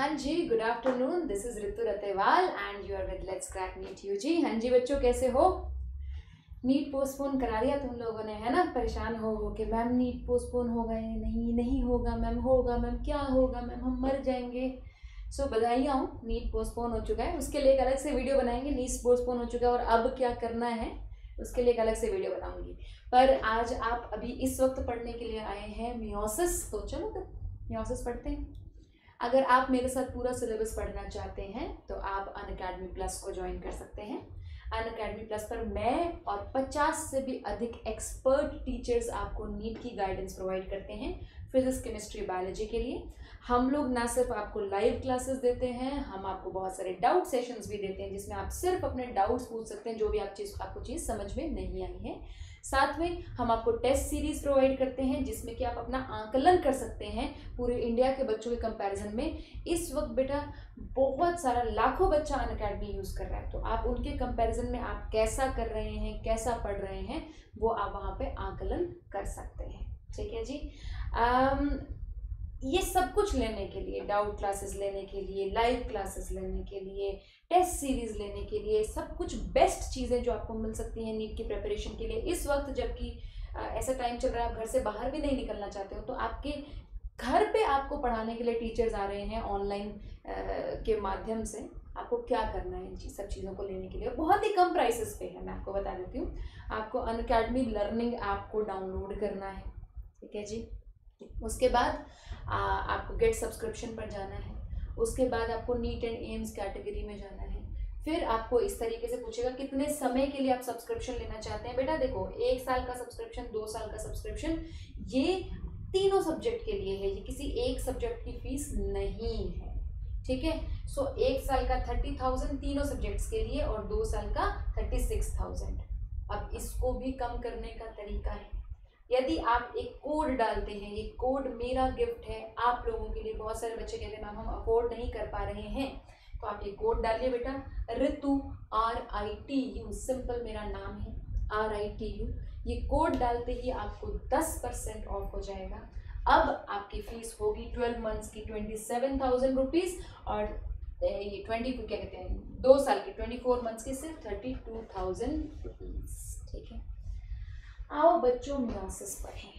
हाँ जी, good afternoon. This is Ritu Ratewal and you are with let's crack NEET UG. हाँ जी बच्चों, कैसे हो? नीट पोस्टपोन करा दिया तुम लोगों ने, है ना? परेशान हो कि मैम नीट पोस्टपोन हो गए। नहीं होगा मैम, होगा मैम, क्या होगा मैम, हम मर जाएंगे। सो बधाइयाँ हो, नीट पोस्टपोन हो चुका है। उसके लिए एक अलग से वीडियो बनाएंगे। नीट पोस्टपोन हो चुका है और अब क्या करना है उसके लिए एक अलग से वीडियो बनाऊंगी। पर आज आप अभी इस वक्त पढ़ने के लिए आए हैं मियोसिस, तो चलो फिर मियोसिस पढ़ते हैं। अगर आप मेरे साथ पूरा सिलेबस पढ़ना चाहते हैं तो आप अनअकैडमी प्लस को ज्वाइन कर सकते हैं। अनअकैडमी प्लस पर मैं और 50 से भी अधिक एक्सपर्ट टीचर्स आपको नीट की गाइडेंस प्रोवाइड करते हैं फिजिक्स, केमिस्ट्री, बायोलॉजी के लिए। हम लोग ना सिर्फ आपको लाइव क्लासेस देते हैं, हम आपको बहुत सारे डाउट सेशंस भी देते हैं जिसमें आप सिर्फ अपने डाउट्स पूछ सकते हैं, जो भी आपको चीज़ समझ में नहीं आई है। साथ में हम आपको टेस्ट सीरीज प्रोवाइड करते हैं जिसमें कि आप अपना आकलन कर सकते हैं पूरे इंडिया के बच्चों के कंपैरिजन में। इस वक्त बेटा बहुत सारा लाखों बच्चा अनअकैडमी यूज़ कर रहा है, तो आप उनके कंपैरिजन में आप कैसा कर रहे हैं, कैसा पढ़ रहे हैं, वो आप वहाँ पे आकलन कर सकते हैं। ठीक है जी। ये सब कुछ लेने के लिए, डाउट क्लासेस लेने के लिए, लाइव क्लासेस लेने के लिए, टेस्ट सीरीज लेने के लिए, सब कुछ बेस्ट चीज़ें जो आपको मिल सकती हैं नीट की प्रिपरेशन के लिए इस वक्त, जबकि ऐसा टाइम चल रहा है आप घर से बाहर भी नहीं निकलना चाहते हो, तो आपके घर पे आपको पढ़ाने के लिए टीचर्स आ रहे हैं ऑनलाइन के माध्यम से। आपको क्या करना है इन सब चीज़ों को लेने के लिए, बहुत ही कम प्राइसेस पे है। मैं आपको बता देती हूँ, आपको अनअकैडमी लर्निंग ऐप को डाउनलोड करना है। ठीक है जी। उसके बाद आपको गेट सब्सक्रिप्शन पर जाना है। उसके बाद आपको नीट एंड एम्स कैटेगरी में जाना है। फिर आपको इस तरीके से पूछेगा कितने समय के लिए आप सब्सक्रिप्शन लेना चाहते हैं। बेटा देखो, 1 साल का सब्सक्रिप्शन, 2 साल का सब्सक्रिप्शन, ये तीनों सब्जेक्ट के लिए है, ये किसी एक सब्जेक्ट की फीस नहीं है। ठीक है। सो 1 साल का 30,000 तीनों सब्जेक्ट्स के लिए और 2 साल का 36,000। अब इसको भी कम करने का तरीका है, यदि आप एक कोड डालते हैं, ये कोड मेरा गिफ्ट है आप लोगों के लिए। बहुत सारे बच्चे कहते हैं मैम हम अफोर्ड नहीं कर पा रहे हैं, तो आप ये कोड डालिए बेटा, ऋतु RITU, सिंपल मेरा नाम है RITU। ये कोड डालते ही आपको 10% ऑफ हो जाएगा। अब आपकी फीस होगी 12 मंथ्स की 27,000 रुपीज़ और ये 20 क्या कहते हैं 2 साल की 24 मंथ्स की सिर्फ 32,000 रुपीज़। ठीक है। आओ बच्चों मियोसिस पढ़ें।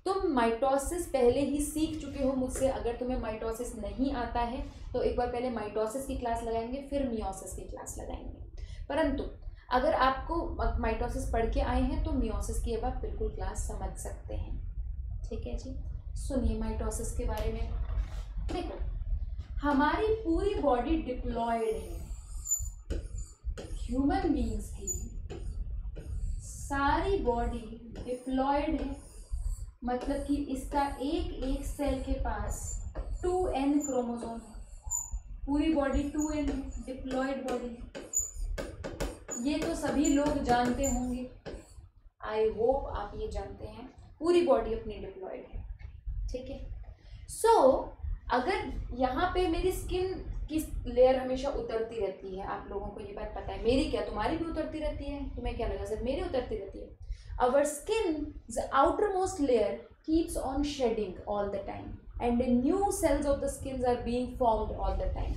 तुम माइटोसिस पहले ही सीख चुके हो मुझसे। अगर तुम्हें माइटोसिस नहीं आता है तो एक बार पहले माइटोसिस की क्लास लगाएंगे, फिर मियोसिस की क्लास लगाएंगे। परंतु अगर आपको माइटोसिस पढ़ के आए हैं तो मियोसिस की अब आप बिल्कुल क्लास समझ सकते हैं। ठीक है जी। सुनिए माइटोसिस के बारे में। देखो, हमारी पूरी बॉडी डिप्लॉयड है। ह्यूमन बीइंग्स की सारी बॉडी डिप्लॉयड है, मतलब कि इसका एक एक सेल के पास 2n क्रोमोसोम है। पूरी बॉडी 2n है, डिप्लॉयड बॉडी है। ये तो सभी लोग जानते होंगे, आई होप आप ये जानते हैं, पूरी बॉडी अपनी डिप्लॉयड है। ठीक है। सो अगर यहाँ पे मेरी स्किन की लेयर हमेशा उतरती रहती है, आप लोगों को ये बात पता है, मेरी क्या तुम्हारी भी उतरती रहती है, तुम्हें क्या लगा सिर्फ मेरी उतरती रहती है? Our skin, the outermost layer keeps on shedding all the time and the new cells of the skins are being formed all the time.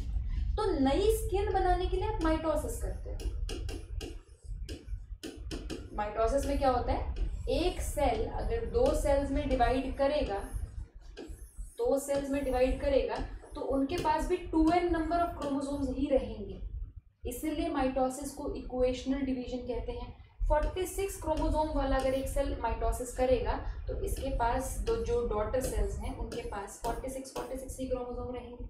तो नई स्किन बनाने के लिए आप माइटोसिस करते हो। माइटोसिस में क्या होता है, एक सेल अगर 2 सेल्स में डिवाइड करेगा, 2 सेल्स में डिवाइड करेगा तो उनके पास भी 2n नंबर ऑफ क्रोमोसोम्स ही रहेंगे। इसीलिए माइटोसिस को इक्वेशनल डिवीजन कहते हैं। 46 क्रोमोसोम वाला अगर एक सेल माइटोसिस करेगा तो इसके पास जो डॉटर सेल्स हैं उनके पास 46 ही क्रोमोसोम रहेंगे।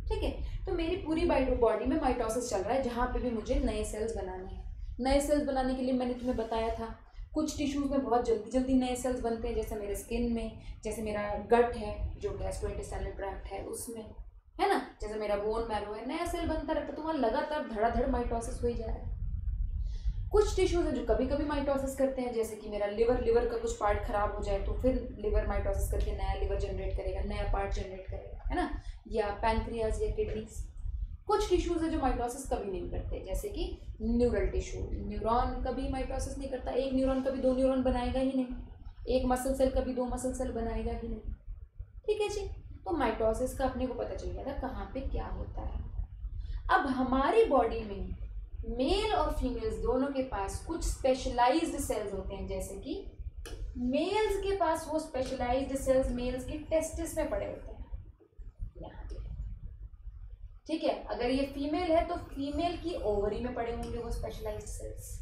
ठीक है। तो मेरी पूरी बॉडी में माइटोसिस चल रहा है, जहाँ पे भी मुझे नए सेल्स बनाने हैं। नए सेल्स बनाने के लिए मैंने तुम्हें बताया था, कुछ टिश्यूज़ में बहुत जल्दी नए सेल्स बनते हैं, जैसे मेरे स्किन में, जैसे मेरा गट है जो गैस्ट्रोइंटेस्टाइनल ट्रैक्ट है उसमें, है ना, जैसे मेरा बोन मैरो है, नया सेल बनता रहता है। तो वहाँ लगातार धड़ाधड़ माइटोसिस हो ही जा रहा है। कुछ टिश्यूज़ हैं जो कभी कभी माइटोसिस करते हैं, जैसे कि मेरा लिवर का कुछ पार्ट खराब हो जाए तो फिर लिवर माइटोसिस करके नया लिवर जनरेट करेगा, नया पार्ट जनरेट करेगा, है ना, या पैंक्रियाज या किडनीज। कुछ टिश्यूज़ है जो माइटोसिस कभी नहीं करते, जैसे कि न्यूरल टिश्यू, न्यूरॉन कभी माइटोसिस नहीं करता। एक न्यूरॉन कभी 2 न्यूरॉन बनाएगा ही नहीं, एक मसल सेल कभी 2 मसल सेल बनाएगा ही नहीं। ठीक है जी। तो माइटोसिस का अपने को पता चल गया था कहाँ पे क्या होता है। अब हमारी बॉडी में मेल और फीमेल्स दोनों के पास कुछ स्पेशलाइज्ड सेल्स होते हैं, जैसे कि मेल्स के पास वो स्पेशलाइज्ड सेल्स मेल्स के टेस्टिस में पड़े होते हैं यहाँ पे, ठीक है। अगर ये फीमेल है तो फीमेल की ओवरी में पड़े होंगे वो स्पेशलाइज्ड सेल्स।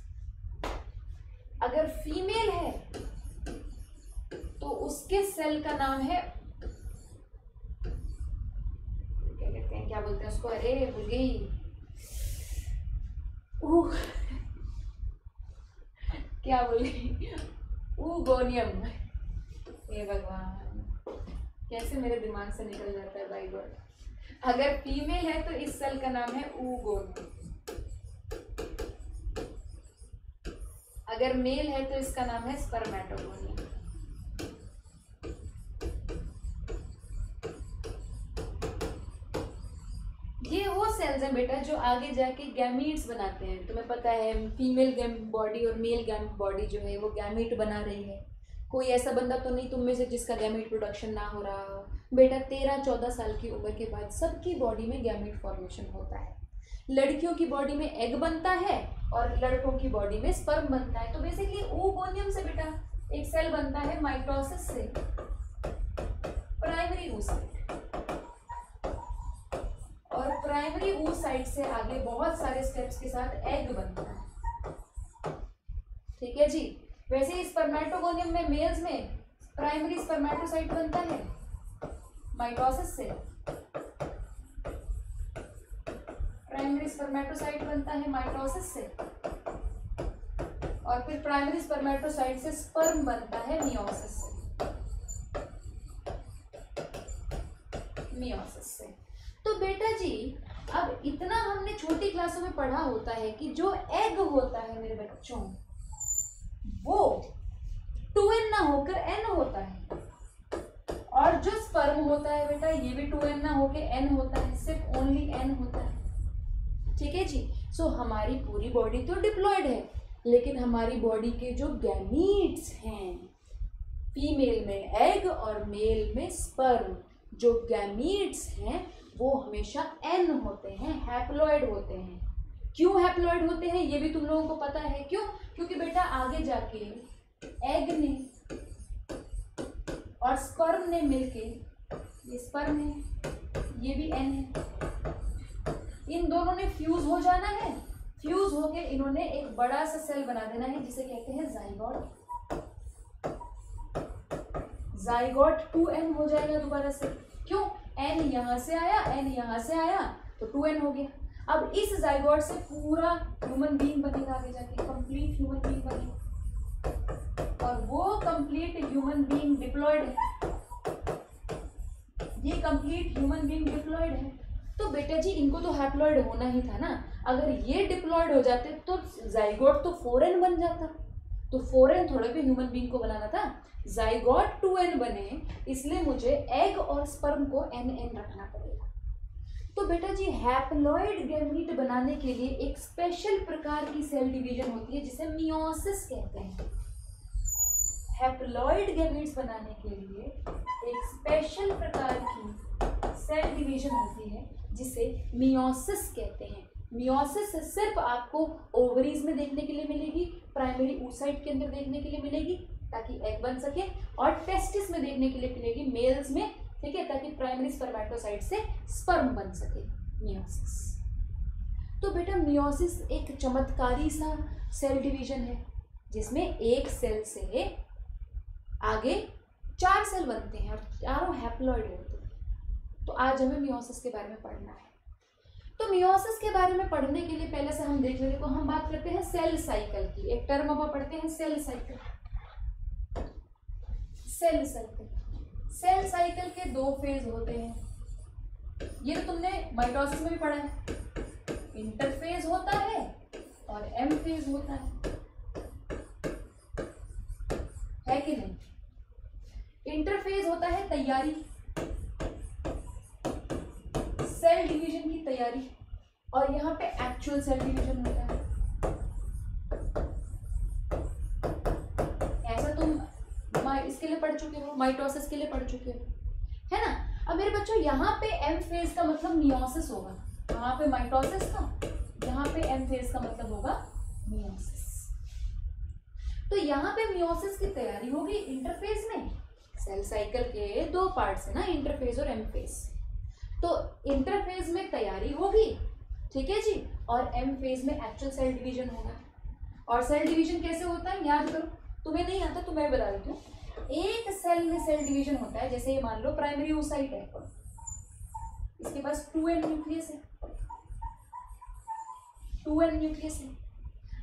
अगर फीमेल है तो उसके सेल का नाम है, क्या कहते हैं, क्या बोलते हैं उसको, अरे भूल गई, क्या बोल गई, ऊगोनियम। हे भगवान, कैसे मेरे दिमाग से निकल जाता है बाय गॉड। अगर फीमेल है तो इस सेल का नाम है ऊगोनियम, अगर मेल है तो इसका नाम है स्पर्मेटोगोनियम। ये वो सेल्स हैं बेटा जो आगे जाके गैमीट्स बनाते हैं। तुम्हें पता है फीमेल बॉडी और मेल बॉडी जो है वो गैमीट बना रही है। कोई ऐसा बंदा तो नहीं तुम में से जिसका गैमीट प्रोडक्शन ना हो रहा हो। बेटा 13-14 साल की उम्र के बाद सबकी बॉडी में गैमीट फॉर्मेशन होता है। लड़कियों की बॉडी में एग बनता है और लड़कों की बॉडी में स्पर्म बनता है। तो बेसिकली oogoनियम से बेटा एक सेल बनता है माइटोसिस से प्राइमरी oocyte, और प्राइमरी oocyte से आगे बहुत सारे स्टेप्स के साथ एग बनता है, ठीक है जी। वैसे स्पर्मेटोगोनियम में मेल्स में प्राइमरी स्पर्मेटोसाइट बनता है माइटोसिस से, प्राइमरी स्पर्मेटोसाइट बनता है माइटोसिस से, और फिर प्राइमरी स्पर्मेटोसाइट से स्पर्म बनता है मियोसिस से, मियोसिस से। तो बेटा जी अब इतना हमने छोटी क्लासों में पढ़ा होता है कि जो एग होता है मेरे बच्चों वो 2n ना होकर n होता है, और जो स्पर्म होता है बेटा ये भी 2n ना होकर n होता है, सिर्फ ओनली n होता है, ठीक है जी। सो हमारी पूरी बॉडी तो डिप्लॉयड है, लेकिन हमारी बॉडी के जो गैमीट्स हैं, फीमेल में एग और मेल में स्पर्म, जो गैमीट्स हैं वो हमेशा n होते हैं, हैप्लॉयड होते हैं। क्यों हैप्लॉयड होते हैं ये भी तुम लोगों को पता है, क्यों? क्योंकि बेटा आगे जाके एग ने और स्पर्म ने मिलके, ये स्पर्म है ये भी n है, इन दोनों ने फ्यूज हो जाना है। फ्यूज होके इन्होंने एक बड़ा सा सेल बना देना है जिसे कहते हैं जाइगोट। जाइगोट 2n हो जाएगा दोबारा से, क्यों? n यहां से आया, n यहां से आया तो 2n हो गया। अब इस जाइगोट से पूरा ह्यूमन बीइंग बनेगा आगे जाके, कंप्लीट ह्यूमन बीइंग बनेगा, और वो कंप्लीट ह्यूमन बीइंग डिप्लॉयड है, ये कंप्लीट ह्यूमन बीइंग डिप्लॉयड है। तो बेटा जी इनको तो हैप्लॉयड होना ही था ना। अगर ये डिप्लॉयड हो जाते तो जाइगोट तो 4n बन जाता, तो 4n थोड़े भी ह्यूमन बीइंग को बनाना था, जाइगोट 2n बने, इसलिए मुझे एग और स्पर्म को nn रखना पड़ेगा। तो बेटा जी हैप्लॉयड गैमीट बनाने के लिए एक स्पेशल प्रकार की सेल डिवीजन होती है जिसे मियोसिस कहते हैं। हैप्लॉयड गैमीट्स बनाने के लिए एक स्पेशल प्रकार की सेल डिवीजन होती है जिसे मियोसिस कहते हैं। मियोसिस सिर्फ आपको ओवरीज में देखने के लिए मिलेगी, प्राइमरी oocyte के अंदर देखने के लिए मिलेगी ताकि एग बन सके, और टेस्टिस में देखने के लिए मिलेगी मेल्स में, ठीक है, ताकि प्राइमरी स्पर्मेटोसाइट से स्पर्म बन सके, मियोसिस। तो बेटा मियोसिस एक चमत्कारी सा सेल डिवीजन है जिसमें एक सेल से आगे 4 सेल बनते हैं और चारों हैप्लॉयड होते हैं। तो आज हमें मियोसिस के बारे में पढ़ना है। तो मियोसिस के बारे में पढ़ने के लिए पहले से हम देख लेते तो हम बात करते हैं सेल साइकिल की। एक टर्म अब पढ़ते हैं cell cycle. Cell cycle, cell cycle के 2 फेज होते हैं। ये तो तुमने माइटोसिस में भी पढ़ा है, इंटरफेज होता है और एम फेज होता है कि नहीं? इंटरफेज होता है तैयारी, सेल डिवीजन की तैयारी, और यहाँ पे एक्चुअल सेल डिवीजन होता है। ऐसा तुम इसके लिए पढ़ चुके हो, माइटोसिस के लिए पढ़ चुके हो, है ना? अब मेरे बच्चों यहाँ पे एम फेज का मतलब मियोसिस होगा, यहाँ पे माइटोसिस था, यहाँ पे एम फेज का मतलब होगा मियोसिस। तो यहाँ पे मियोसिस की तैयारी होगी इंटरफेज में। सेल साइकिल के दो पार्ट्स है ना, इंटरफेज और एम फेज। तो इंटरफेज में तैयारी होगी, ठीक है जी, और एम फेज में एक्चुअल सेल डिवीजन होगा। और सेल डिवीजन कैसे होता है याद करो, तुम्हें नहीं आता तो मैं बता देती हूँ। एक सेल में सेल डिवीजन होता है, जैसे ये मान लो प्राइमरी oocyte है, इसके पास 2n न्यूक्लियस है, 2n न्यूक्लियस है।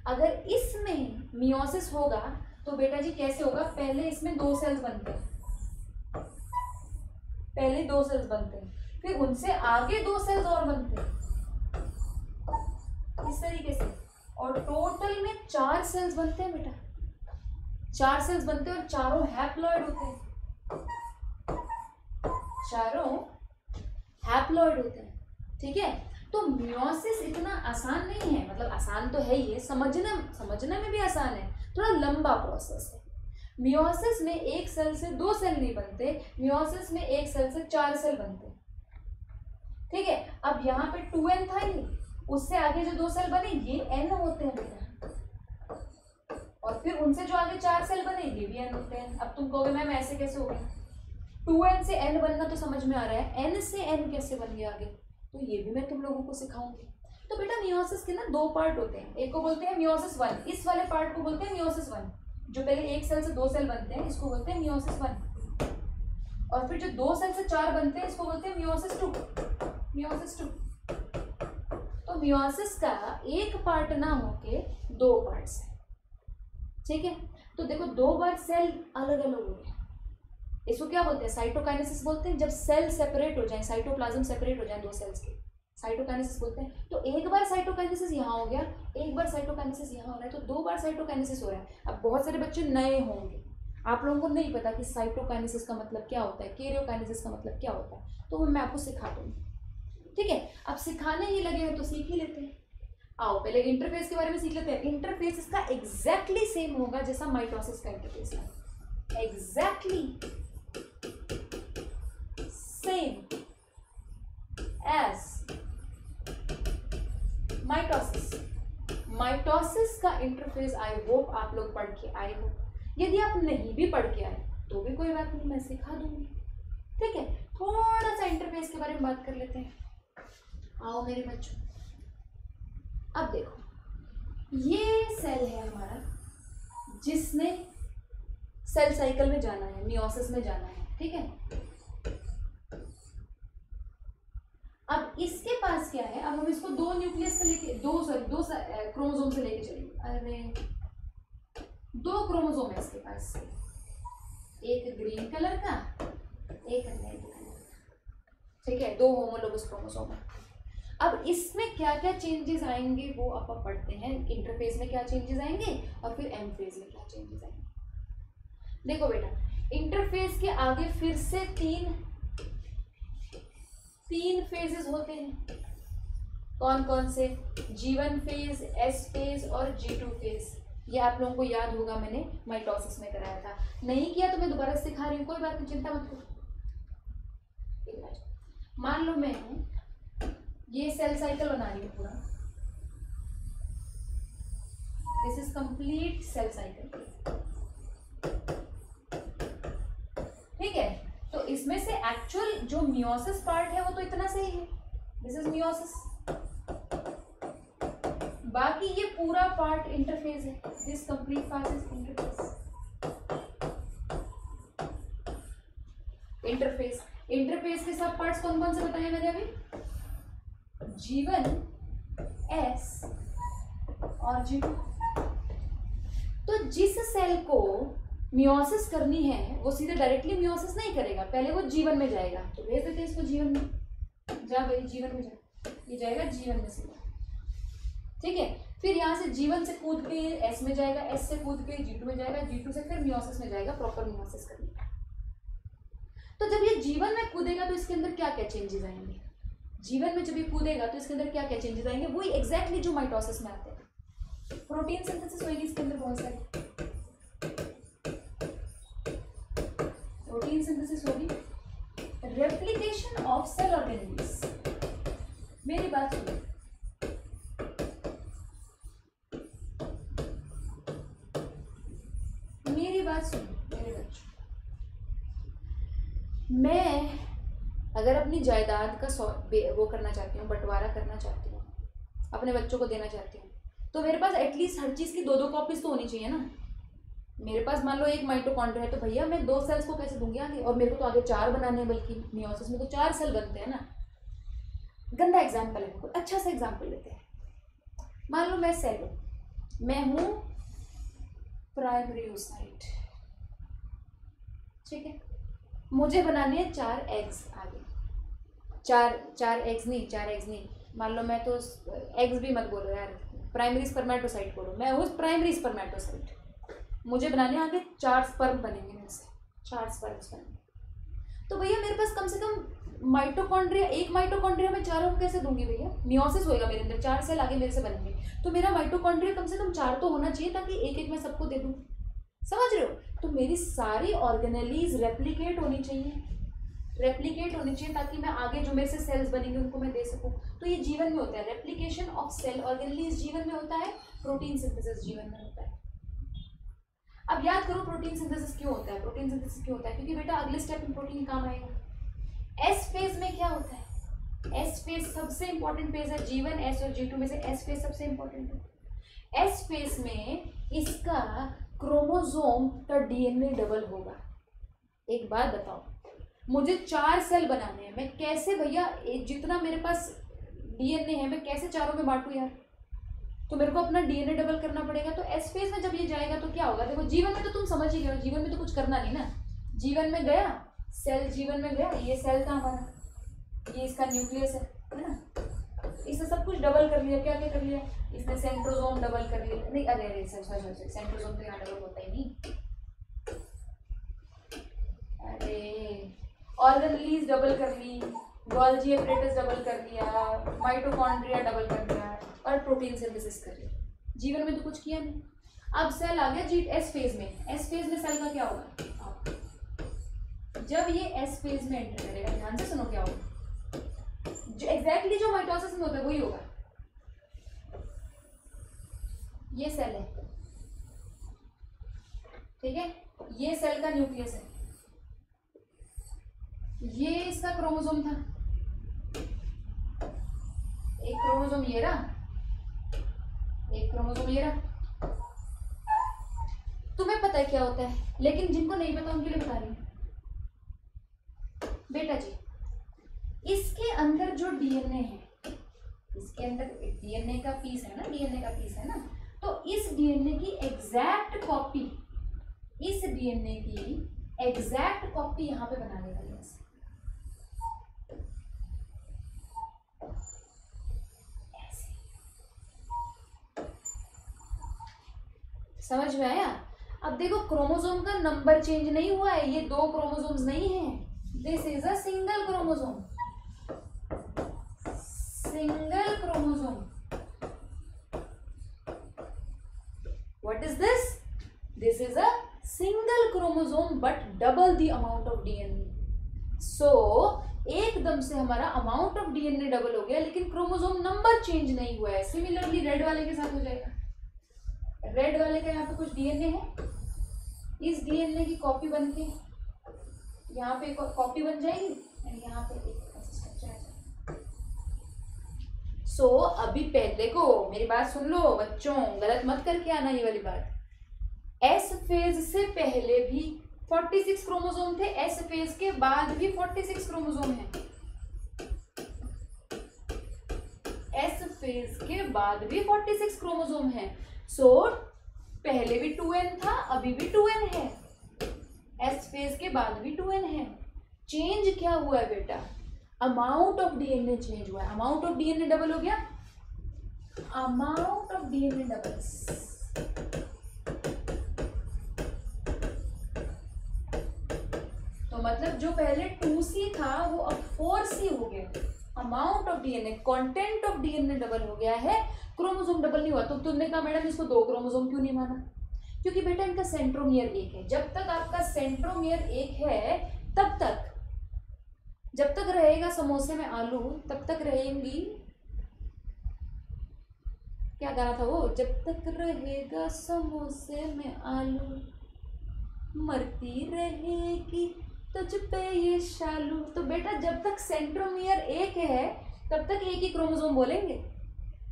अगर इसमें मियोसिस होगा तो बेटा जी कैसे होगा, पहले इसमें 2 सेल्स बनते हैं, पहले 2 सेल्स बनते हैं, फिर उनसे आगे 2 सेल्स और बनते हैं इस तरीके से, और टोटल में 4 सेल्स बनते हैं बेटा, 4 सेल्स बनते हैं और चारों हैप्लॉइड होते हैं, चारों हैप्लॉइड होते हैं, ठीक है। तो मियोसिस इतना आसान नहीं है, मतलब आसान तो है ही है, समझने में भी आसान है, थोड़ा लंबा प्रोसेस है। मियोसिस में एक सेल से 2 सेल नहीं बनते, मियोसिस में एक सेल से 4 सेल बनते हैं, ठीक है। अब यहाँ पे 2n था ही, उससे आगे जो 2 सेल बने ये n होते हैं बेटा, और फिर उनसे जो आगे 4 सेल बने ये भी n होते हैं। अब तुम कहोगे मैम ऐसे कैसे हो गया, 2n से n बनना तो समझ में आ रहा है, n से n कैसे बन गया आगे, तो ये भी मैं तुम लोगों को सिखाऊंगी। तो बेटा मियोसिस के ना 2 पार्ट होते हैं, एक को बोलते हैं मियोसिस 1, इस वाले पार्ट को बोलते हैं मियोसिस 1, जो पहले एक सेल से 2 सेल बनते हैं इसको बोलते हैं मियोसिस 1, और फिर जो 2 सेल से 4 बनते हैं इसको बोलते हैं मियोसिस 2, मियोसिस 2। तो मियोसिस का एक पार्ट ना होके 2 पार्ट्स है, ठीक है। तो देखो 2 बार सेल अलग अलग हो गए, इसको क्या बोलते हैं, साइटोकाइनेसिस बोलते हैं। जब सेल सेपरेट हो जाए, साइटोप्लाज्म सेपरेट हो जाए 2 सेल्स के, साइटोकाइनेसिस बोलते हैं। तो एक बार साइटोकाइनेसिस यहाँ हो गया, एक बार साइटोकाइनेसिस यहाँ हो रहा है, तो 2 बार साइटोकाइनेसिस हो रहा है। अब बहुत सारे बच्चे नए होंगे, आप लोगों को नहीं पता कि साइटोकाइनेसिस का मतलब क्या होता है, कैरियोकाइनेसिस का मतलब क्या होता है, तो मैं आपको सिखा दूँगी, ठीक है। अब सिखाने ही लगे हैं तो सीख ही लेते हैं। आओ पहले इंटरफेस के बारे में सीख लेते हैं। इंटरफेस इसका एग्जैक्टली सेम होगा जैसा माइटोसिस का इंटरफेस है, exactly same as mitosis. Mitosis का इंटरफेस आई होप आप लोग पढ़ के आए हो, यदि आप नहीं भी पढ़ के आए तो भी कोई बात नहीं, मैं सिखा दूंगी, ठीक है। थोड़ा सा इंटरफेस के बारे में बात कर लेते हैं। आओ मेरे बच्चों, अब देखो ये सेल है हमारा जिसने सेल साइकिल में जाना है, मियोसिस में जाना है, ठीक है। अब इसके पास क्या है, अब हम इसको 2 न्यूक्लियस से लेके 2 क्रोमोसोम से लेके चलेंगे। अरे 2 क्रोमोसोम है इसके पास, एक ग्रीन कलर का एक रेड कलर का, ठीक है, 2 होमोलोगस क्रोमोसोम है। अब इसमें क्या क्या चेंजेस आएंगे वो आप पढ़ते हैं, इंटरफेज में क्या चेंजेस आएंगे और फिर एम फेज में क्या चेंजेस आएंगे। देखो बेटा इंटरफेज के आगे फिर से तीन फेजेस होते हैं, कौन कौन से, G1 फेज, S फेज और G2 फेज। ये आप लोगों को याद होगा, मैंने माइटोसिस में कराया था, नहीं किया तो मैं दोबारा सिखा रही हूँ, कोई बात नहीं, चिंता मत करो। मान लो मैं ये सेल साइकिल बना रही हूँ पूरा, this is complete cell cycle, ठीक है। तो इसमें से एक्चुअल जो मियोसिस पार्ट है वो तो इतना से ही है, दिस इज मियोसिस, बाकी ये पूरा पार्ट इंटरफेज है, this complete part is interphase. Interface के सब पार्ट्स कौन कौन से बताए मैंने अभी, G1, S और G2। तो जिस सेल को मियोसिस करनी है वो सीधे डायरेक्टली मियोसिस नहीं करेगा, पहले वो G1 में जाएगा, तो भेज देते हैं इसको G1 में, जा भाई G1 में जा, ये जाएगा G1 में सीधा, ठीक है। फिर यहाँ से G1 से कूद के S में जाएगा, S से कूद के G2 में जाएगा, G2 से फिर मियोसिस में जाएगा, प्रॉपर मियोसिस करने का। तो जब ये G1 में कूदेगा तो इसके अंदर क्या क्या चेंजेस आएंगे, G1 में जब ये कूदेगा तो इसके अंदर क्या क्या चेंजेस आएंगे, वही एग्जैक्टली जो माइटोसिस में आते हैं। प्रोटीन सिंथेसिस होगी इसके अंदर, बहुत सारी प्रोटीन सिंथेसिस होगी, रेप्लिकेशन ऑफ सेल ऑर्गेनेल्स। मेरी बात सुनो, मेरी बात सुनो मेरे बच्चों, मैं अगर अपनी जायदाद का वो करना चाहती हूँ, बंटवारा करना चाहती हूँ, अपने बच्चों को देना चाहती हूँ, तो मेरे पास एटलीस्ट हर चीज़ की 2-2 कॉपीज तो होनी चाहिए ना। मेरे पास मान लो एक माइटोकॉन्ड्रिया है, तो भैया मैं 2 सेल्स को कैसे दूंगी आगे, और मेरे को तो आगे 4 बनाने हैं, बल्कि मियोसिस में तो 4 सेल बनते हैं ना। गंदा एग्जाम्पल है, कोई अच्छा सा एग्जाम्पल लेते हैं। मान लो मैं सेल हूँ, मैं हूँ प्राइमरी oocyte, ठीक है, मुझे बनाने हैं 4 एग्स आगे, 4 एग्स नहीं, मान लो मैं तो एग्स भी मत बोलो यार, प्राइमरी स्पर्मेटोसाइट बोलो, मैं हूँ प्राइमरी स्पर्मेटोसाइट, मुझे बनाने आगे 4 स्पर्म बनेंगे मेरे से, 4 स्पर्म्स बनेंगे। तो भैया मेरे पास कम से कम माइटोकॉन्ड्रिया, एक माइटोकॉन्ड्रिया में 4 कैसे दूंगी भैया, मियोसिस होएगा मेरे अंदर, 4 सेल आगे मेरे से बनेंगे, तो मेरा माइटोकॉन्ड्रिया कम से कम 4 तो होना चाहिए, ताकि एक एक मैं सबको दे दूँ, समझ रहे हो। तो मेरी सारी ऑर्गेनेलीज रेप्लिकेट होनी चाहिए, ताकि मैं आगे जो मेरे से सेल्स बनेंगे उनको मैं दे सकूं। तो ये जीवन में होता है, रेप्लिकेशन ऑफ सेल ऑर्गेनेलीज जीवन में होता है, प्रोटीन सिंथेसिस जीवन में होता है। अब याद करो प्रोटीन सिंथेसिस क्यों होता है, क्योंकि बेटा अगले स्टेप में प्रोटीन काम आएगा। एस फेज में क्या होता है, एस फेज सबसे इंपॉर्टेंट फेज है, G1 S और G2 में से एस फेज सबसे इंपॉर्टेंट है। एस फेज में इसका क्रोमोसोम का DNA डबल होगा। एक बात बताओ, मुझे 4 सेल बनाने हैं, मैं कैसे भैया जितना मेरे पास DNA है मैं कैसे चारों में बांटू यार, तो मेरे को अपना DNA डबल करना पड़ेगा। तो एस फेज में जब ये जाएगा तो क्या होगा, देखो जीवन में तो तुम समझ ही गए हो, जीवन में तो कुछ करना नहीं ना, जीवन में गया सेल, जीवन में गया, ये सेल था हमारा, ये इसका न्यूक्लियस है ना, इसने सब कुछ डबल कर लिया, क्या क्या कर लिया, इसने सेंट्रोसोम डबल कर लिया, नहीं अरे सेंट्रोसोम तो यहाँ डबल होता ही नहीं, अरे ऑर्गेनेलीज डबल कर ली, गोल्जी एपरेटस डबल कर लिया, माइटोकॉन्ड्रिया डबल कर लिया, और प्रोटीन सिंथेसिस कर लिया, जीवन में तो कुछ किया नहीं। अब सेल आ गया एस फेज में, एस फेज में सेल का क्या होगा, जब ये एस फेज में एंटर करेगा, ध्यान से सुनो क्या होगा, जो एग्जैक्टली जो माइटोसिस में होता है वही होगा। ये सेल है, ठीक है, ये सेल का न्यूक्लियस है, ये इसका क्रोमोसोम था, एक क्रोमोसोम ये रहा, एक क्रोमोसोम ये रहा। तुम्हें पता है क्या होता है, लेकिन जिनको नहीं पता उनके लिए बता रही हूँ बेटा जी, इसके अंदर जो DNA है, इसके अंदर DNA का पीस है ना, तो इस DNA की एग्जैक्ट कॉपी, इस DNA की एग्जैक्ट कॉपी यहाँ पे बना लेगा, समझ में आया। अब देखो क्रोमोसोम का नंबर चेंज नहीं हुआ है, ये 2 क्रोमोसोम्स नहीं है, this is a single chromosome, what is this, this is a single chromosome but double the amount of DNA। सो एकदम से हमारा अमाउंट ऑफ DNA डबल हो गया, लेकिन क्रोमोसोम नंबर चेंज नहीं हुआ है। सिमिलरली रेड वाले के साथ हो जाएगा, रेड वाले का यहाँ पे कुछ DNA है, इस DNA की कॉपी बन के यहाँ पे कॉपी बन जाएगी, यहाँ पे ऐसा स्ट्रक्चर आ जाएगा। सो अभी पहले को मेरी बात सुन लो बच्चों, गलत मत करके आना ये वाली बात। एस फेज से पहले भी 46 क्रोमोसोम थे, एस फेज के बाद भी 46 क्रोमोसोम है, एस फेज के बाद भी 46 क्रोमोसोम है। सो पहले भी 2n था, अभी भी 2n है, एस फेज के बाद भी 2n है। चेंज क्या हुआ है बेटा, अमाउंट ऑफ DNA चेंज हुआ है, अमाउंट ऑफ DNA डबल हो गया, अमाउंट ऑफ DNA डबल्स, तो मतलब जो पहले 2C था वो अब 4C हो गया, amount of DNA, content of DNA double हो गया है, क्रोमोसोम डबल नहीं हुआ। तो तुमने कहा मैडम इसको 2 क्रोमोसोम क्यों नहीं माना, क्योंकि बेटा इनका सेंट्रोमियर 1 है, जब तक आपका सेंट्रोमियर 1 है तब तक जब तक रहेगा समोसे में आलू तब तक रहेंगी, क्या गाना था वो, जब तक रहेगा समोसे में आलू मरती रहेगी तुझ पे ये शालू। तो बेटा जब तक सेंट्रोमियर एक है तब तक एक ही क्रोमोसोम बोलेंगे,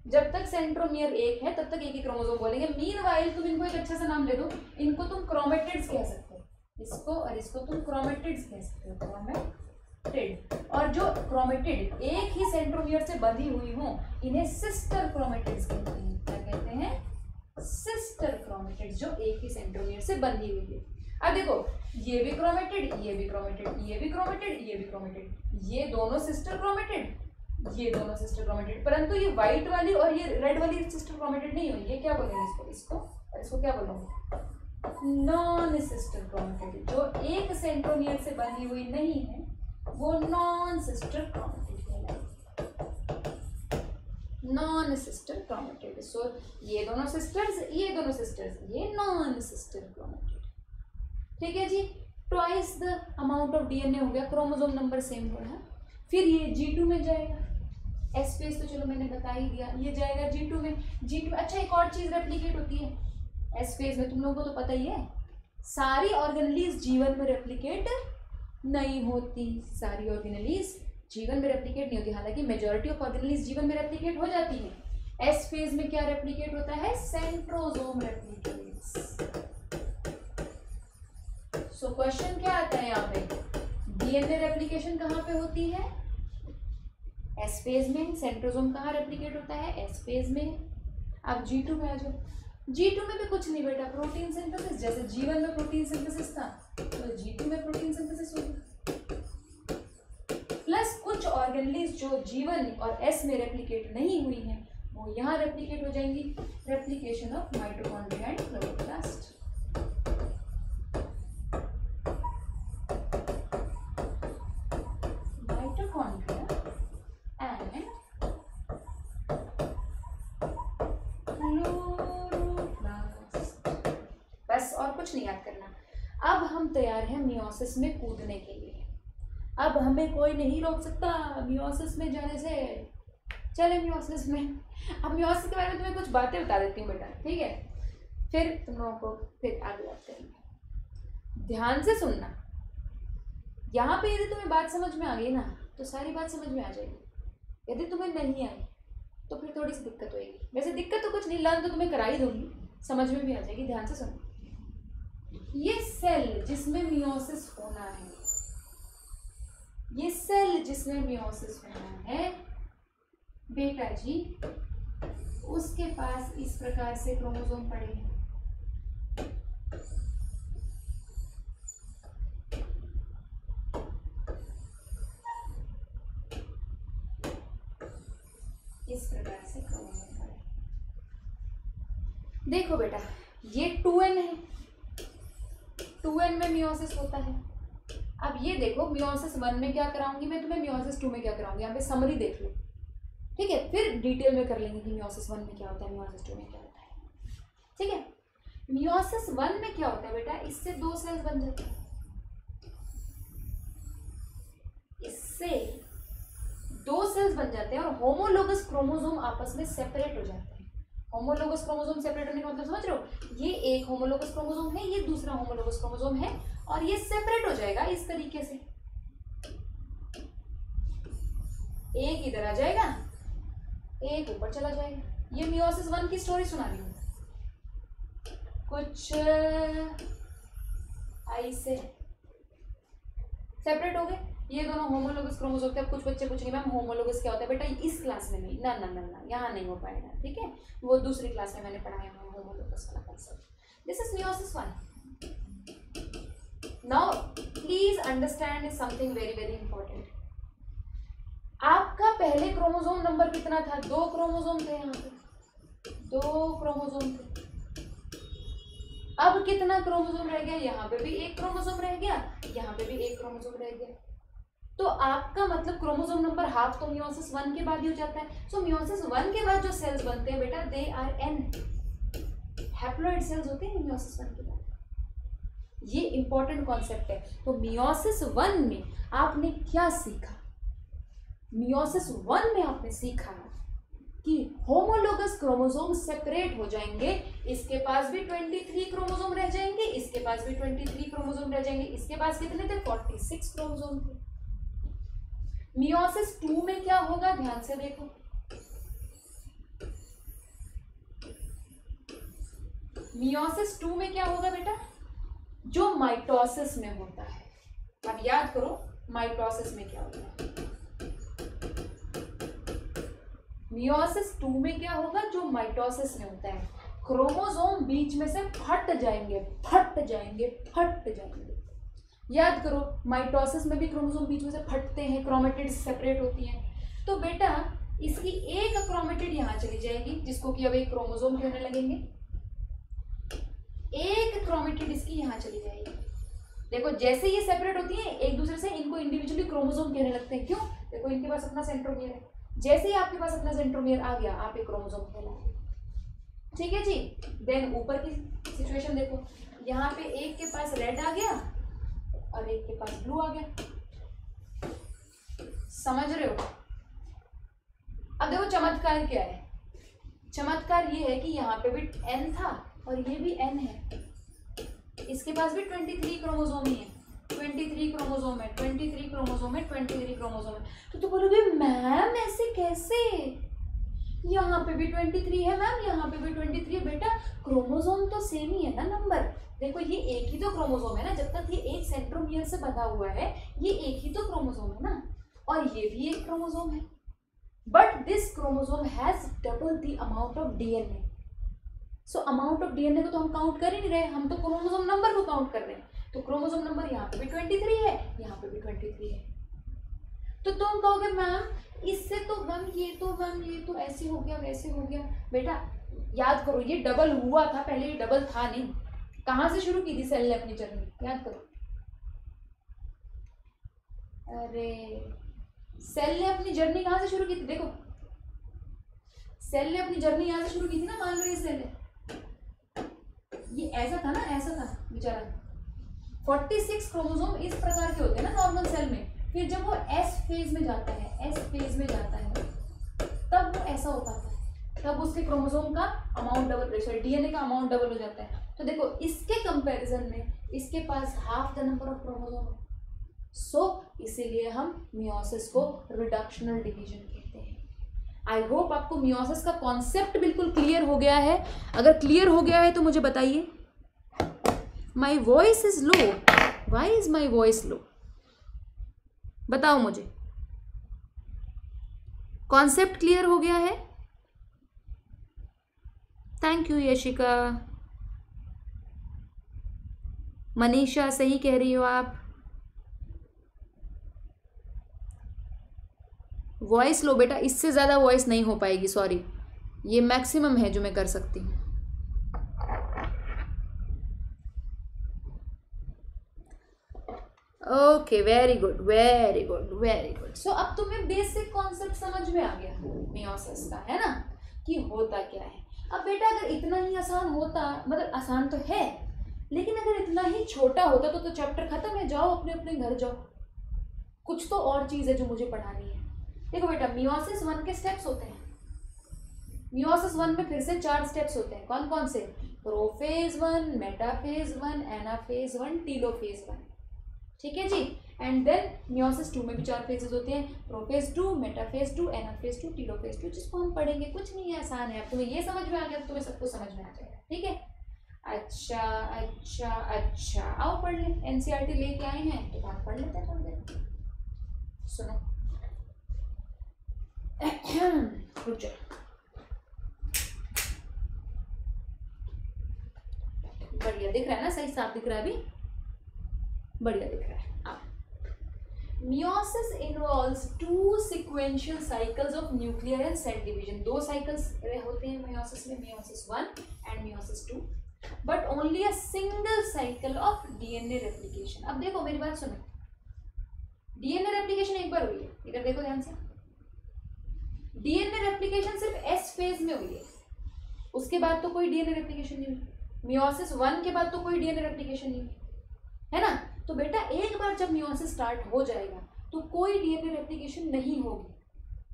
जब तक सेंट्रोमियर एक है तब तक एक ही क्रोमोसोम बोलेंगे। मीनवाइल तुम इनको एक अच्छा सा नाम दे दो, इनको तुम क्रोमेटिड्स कह सकते हो, इसको और इसको तुम क्रोमेटिड्स कह सकते हो, क्रोमेटिड। और जो क्रोमेटिड एक ही सेंट्रोमियर से बंधी हुई हो इन्हें सिस्टर क्रोमेटिड्स कहते हैं। क्या कहते हैं? सिस्टर क्रोमेटिड्स, जो एक ही सेंट्रोमियर से बंधी हुई है। अब देखो ये भी क्रोमेटिड, ये भी क्रोमेटिड, ये भी क्रोमेटिड, ये भी क्रोमेटिड, ये दोनों सिस्टर क्रोमेटिड, ये दोनों सिस्टर क्रोमेटिड, परंतु ये व्हाइट वाली और ये रेड वाली सिस्टर क्रोमेटिड नहीं हुई। ये क्या बोलेंगे इसको, इसको और इसको क्या बोलेंगे? Non sister chromatid. जो एक सेंट्रोमियर से बंधी हुई नहीं है वो नॉन सिस्टर क्रोमेटिड कहलाएगी, नॉन सिस्टर क्रोमेटिड। सो ये दोनों सिस्टर्स, ये दोनों सिस्टर्स, ये नॉन सिस्टर क्रोमेटिड। ठीक है जी, twice the amount of DNA हो गया, क्रोमोसोम नंबर सेम हो रहा। फिर ये G2 में जाएगा, एस फेज तो चलो मैंने बता ही दिया, ये जाएगा G2 में। G2 अच्छा एक और चीज रेप्लिकेट होती है एस फेज में, तुम लोगों को तो पता ही है, सारी ऑर्गेनेलीज जीवन में रेप्लिकेट नहीं होती, सारी ऑर्गेनेलीज जीवन में रेप्लिकेट नहीं होती, हालांकि मेजॉरिटी ऑफ ऑर्गेनेलीज जीवन में रेप्लिकेट हो जाती है। एस फेज में क्या रेप्लिकेट होता है? Centrosome replicates. सो क्वेश्चन क्या आता है यहाँ पे, डीएनए रेप्लिकेशन कहाँ पे होती है? एस फेज में। सेंट्रोसोम कहाँ रेप्लिकेट होता है? एस फेज में। अब G2 में आ जाओ, G2 में भी कुछ नहीं बेटा, प्रोटीन सिंथेसिस। जैसे जीवन में प्रोटीन सिंथेसिस था तो G2 में प्रोटीन सिंथेसिस होगी, प्लस कुछ ऑर्गेनेलीज जो जीवन और एस में रेप्लिकेट नहीं हुई हैं वो यहाँ रेप्लिकेट हो जाएंगी। Replication of mitochondria and chloroplast. बस और कुछ नहीं याद करना। अब हम तैयार हैं मियोसिस में कूदने के लिए। अब हमें कोई नहीं रोक सकता मियोसिस में जाने से। चले मियोसिस में। अब मियोसिस के बारे में तुम्हें कुछ बातें बता देती हूँ बेटा, ठीक है? फिर तुम लोगों को फिर आगे बात करेंगे। ध्यान से सुनना, यहाँ पे यदि तुम्हें बात समझ में आ गई ना तो सारी बात समझ में आ जाएगी। यदि तुम्हें नहीं आई तो फिर थोड़ी सी दिक्कत होगी। वैसे दिक्कत तो कुछ नहीं, लर्न तो तुम्हें करा ही दूंगी, समझ में भी आ जाएगी। ध्यान से सुनो, ये सेल जिसमें मियोसिस होना है, ये सेल जिसमें मियोसिस होना है बेटा जी, उसके पास इस प्रकार से क्रोमोसोम पड़े हैं। इस प्रकार से क्रोमोसोम पड़े। देखो बेटा ये 2n है, 2n में मियोसिस होता है। अब ये देखो मियोसिस 1 में क्या कराऊंगी मैं तुम्हें, मियोसिस 2 में क्या कराऊंगी, यहाँ पे समरी देख लो, ठीक है? फिर डिटेल में कर लेंगे कि मियोसिस 1 में क्या होता है, मियोसिस 2 में क्या होता है, ठीक है? मियोसिस 1 में क्या होता है बेटा, इससे 2 सेल्स बन जाते हैं, इससे 2 सेल्स बन जाते हैं और होमोलोगस क्रोमोसोम आपस में सेपरेट हो जाते हैं। होमोलोगस क्रोमोसोम सेपरेट होने का मतलब समझ रहे हो? ये एक होमोलोगस क्रोमोसोम है, ये दूसरा होमोलोगस क्रोमोसोम है और ये सेपरेट हो जाएगा इस तरीके से, एक इधर आ जाएगा, एक ऊपर चला जाएगा। ये मियोसिस 1 की स्टोरी सुना रही हूँ, कुछ ऐसे सेपरेट हो गए ये दोनों होमोलोगस क्रोमोसोम थे। अब कुछ बच्चे पूछेंगे मैम होमोलोगस क्या होता है? बेटा इस क्लास में नहीं, ना ना ना ना, यहाँ नहीं हो पाएगा, ठीक है? वो दूसरी क्लास में मैंने पढ़ाया है होमोलोगस वाला concept. This is meiosis 1। Now please understand something very very important. आपका पहले क्रोमोसोम नंबर कितना था? 2 क्रोमोसोम थे, यहाँ पे 2 क्रोमोसोम थे। अब कितना क्रोमोसोम रह गया? यहाँ पे भी 1 क्रोमोसोम रह गया, यहाँ पे भी 1 क्रोमोसोम रह गया। तो आपका मतलब क्रोमोसोम नंबर हाफ तो मियोसिस 1 के बाद ही हो जाता है। सो मियोसिस 1 के बाद जो सेल्स बनते हैं बेटा, they are an haploid cells होते हैं मियोसिस 1 के बाद। ये इंपॉर्टेंट कॉन्सेप्ट है। तो मियोसिस 1 में आपने क्या सीखा? मियोसिस 1 में आपने सीखा कि होमोलोगस क्रोमोसोम सेपरेट हो जाएंगे, इसके पास भी 23 क्रोमोसोम रह जाएंगे, इसके पास भी 23 क्रोमोसोम रह जाएंगे। इसके पास कितने थे? 46 क्रोमोसोम थे। मियोसिस 2 में क्या होगा? ध्यान से देखो, मियोसिस 2 में क्या होगा बेटा? जो माइटोसिस में होता है, अब याद करो माइटोसिस में क्या होता है। मियोसिस 2 में क्या होगा? जो माइटोसिस में होता है, क्रोमोसोम बीच में से फट जाएंगे, फट जाएंगे, फट जाएंगे। याद करो माइटोसिस में भी क्रोमोसोम बीच में से फटते हैं, क्रोमेटिड्स सेपरेट होती हैं। तो बेटा इसकी एक क्रोमेटिड यहाँ चली जाएगी, जिसको कि अब एक क्रोमोसोम कहने लगेंगे। एक क्रोमेटिड इसकी यहाँ चली जाएगी। देखो जैसे ये सेपरेट होती है एक दूसरे से, इनको इंडिविजुअली क्रोमोसोम कहने लगते हैं। क्यों? देखो इनके पास अपना सेंट्रोमियर है, जैसे ही आपके पास अपना सेंट्रोमियर आ गया आप एक क्रोमोसोम कहलाओगे। ठीक है जी। देन ऊपर की सिचुएशन देखो, यहाँ पे एक के पास रेड आ गया और एक के पास ब्लू आ गया। समझ रहे हो? अब देखो चमत्कार क्या है। चमत्कार ये है कि यहाँ पे भी n था और ये भी n है, इसके पास भी 23 क्रोमोसोम ही है। 23 क्रोमोसोम है, 23 क्रोमोसोम है, 23 क्रोमोसोम है। तो तू बोलोगे मैम ऐसे कैसे? यहाँ पे भी 23 है मैम, यहाँ पे भी 23 है। बेटा क्रोमोसोम तो सेम ही है ना नंबर। देखो ये एक ही तो क्रोमोसोम है ना, जब तक ये एक सेंट्रोमियर से बंधा हुआ है ये एक ही तो क्रोमोसोम है ना, और ये भी एक क्रोमोसोम है। But this chromosome has double the amount of DNA. So amount of DNA को तो हम काउंट कर ही नहीं रहे, हम तो क्रोमोसोम नंबर को काउंट कर रहे हैं। तो क्रोमोसोम नंबर यहाँ पे भी 23 है, यहाँ पे भी 23 है। तो तुम कहोगे मैम इससे तो मैम ये तो ऐसे हो गया वैसे हो गया। बेटा याद करो ये डबल हुआ था पहले, ये डबल था नहीं। कहाँ से शुरू की थी सेल ने अपनी जर्नी? याद करो। अरे सेल ने अपनी जर्नी कहाँ से शुरू की थी? देखो सेल ने अपनी जर्नी यहाँ से शुरू की थी ना। मान लो ये सेल है, ये ऐसा था ना, ऐसा था बेचारा। 46 क्रोमोसोम इस प्रकार के होते हैं ना नॉर्मल सेल में। फिर जब वो एस फेज में जाता है, एस फेज में जाता है, तब वो ऐसा हो पाता है, तब उसके क्रोमोसोम का अमाउंट डबल, सॉरी डीएनए का अमाउंट डबल हो जाता है। तो देखो इसके कंपैरिजन में इसके पास half the number of chromosome है। सो इसीलिए हम मियोसिस को रिडक्शनल डिवीजन कहते हैं। आई होप आपको मियोसिस का कॉन्सेप्ट बिल्कुल क्लियर हो गया है। अगर क्लियर हो गया है तो मुझे बताइए। My voice is low, why is my voice low? बताओ मुझे, कॉन्सेप्ट क्लियर हो गया है? Thank you Yashika. मनीषा सही कह रही हो आप। वॉइस लो बेटा, इससे ज़्यादा वॉइस नहीं हो पाएगी, सॉरी। ये मैक्सिमम है जो मैं कर सकती हूँ। Okay very good very good very good. So अब तुम्हें बेसिक कॉन्सेप्ट समझ में आ गया मियोसिस का, है ना, कि होता क्या है। अब बेटा अगर इतना ही आसान होता, मतलब आसान तो है, लेकिन अगर इतना ही छोटा होता तो चैप्टर खत्म है, जाओ अपने अपने घर जाओ। कुछ तो और चीज़ है जो मुझे पढ़ानी है। देखो बेटा मियोसिस 1 के स्टेप्स होते हैं। मियोसिस 1 में फिर से 4 स्टेप्स होते हैं। कौन कौन से? Prophase 1, metaphase 1, anaphase 1, telophase 1। ठीक है जी। एंड देन मियोसिस 2 में भी 4 फेजेस होते हैं। प्रोफेज 2, मेटाफेज 2, एनाफेज 2, टीलोफेज 2, जिसको हम पढ़ेंगे। कुछ नहीं है, आसान है। अब तुम्हें ये समझ में आ गया तो तुम्हें सब कुछ समझ में आ जाएगा। ठीक है, अच्छा अच्छा अच्छा, आओ पढ़ ले। एनसीईआरटी लेके आए हैं तो बात पढ़ लेते हैं थोड़ी देर। सुनो रुक जाओ, बढ़िया दिख रहा है ना? सही साफ दिख रहा है? अभी बढ़िया दिख रहा है। Meiosis involves 2 sequential cycles of nuclear and cell division। 2 cycles होते हैं meiosis में, meiosis 1 and meiosis 2, but only a single cycle of DNA replication। अब देखो मेरी बात सुनो, DNA replication एक बार हुई है, इधर देखो ध्यान से। DNA replication सिर्फ S फेज में हुई है, उसके बाद तो कोई DNA replication नहीं हुई। meiosis 1 के बाद तो कोई DNA replication नहीं हुई। है ना। तो बेटा एक बार जब मियोसिस स्टार्ट हो जाएगा तो कोई डीएनए रेप्लिकेशन नहीं होगी,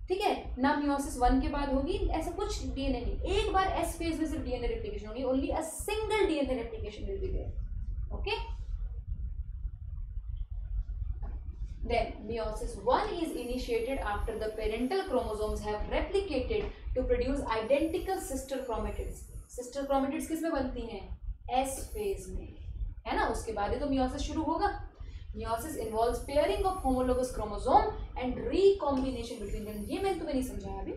ठीक है ना। मियोसिस 1 के बाद होगी ऐसा कुछ डीएनए नहीं, एक बार एस फेज में सिर्फ डीएनए रेप्लिकेशन होगी, only a single DNA replication will be there, okay. Then meiosis 1 is initiated after the parental chromosomes have replicated to produce identical sister chromatids. Sister chromatids किस में बनती हैं? S phase में, है ना। उसके बाद ही तो meiosis शुरू होगा। Meiosis involves pairing of homologous chromosome and recombination between them. ये मैंने तुम्हें नहीं समझाया अभी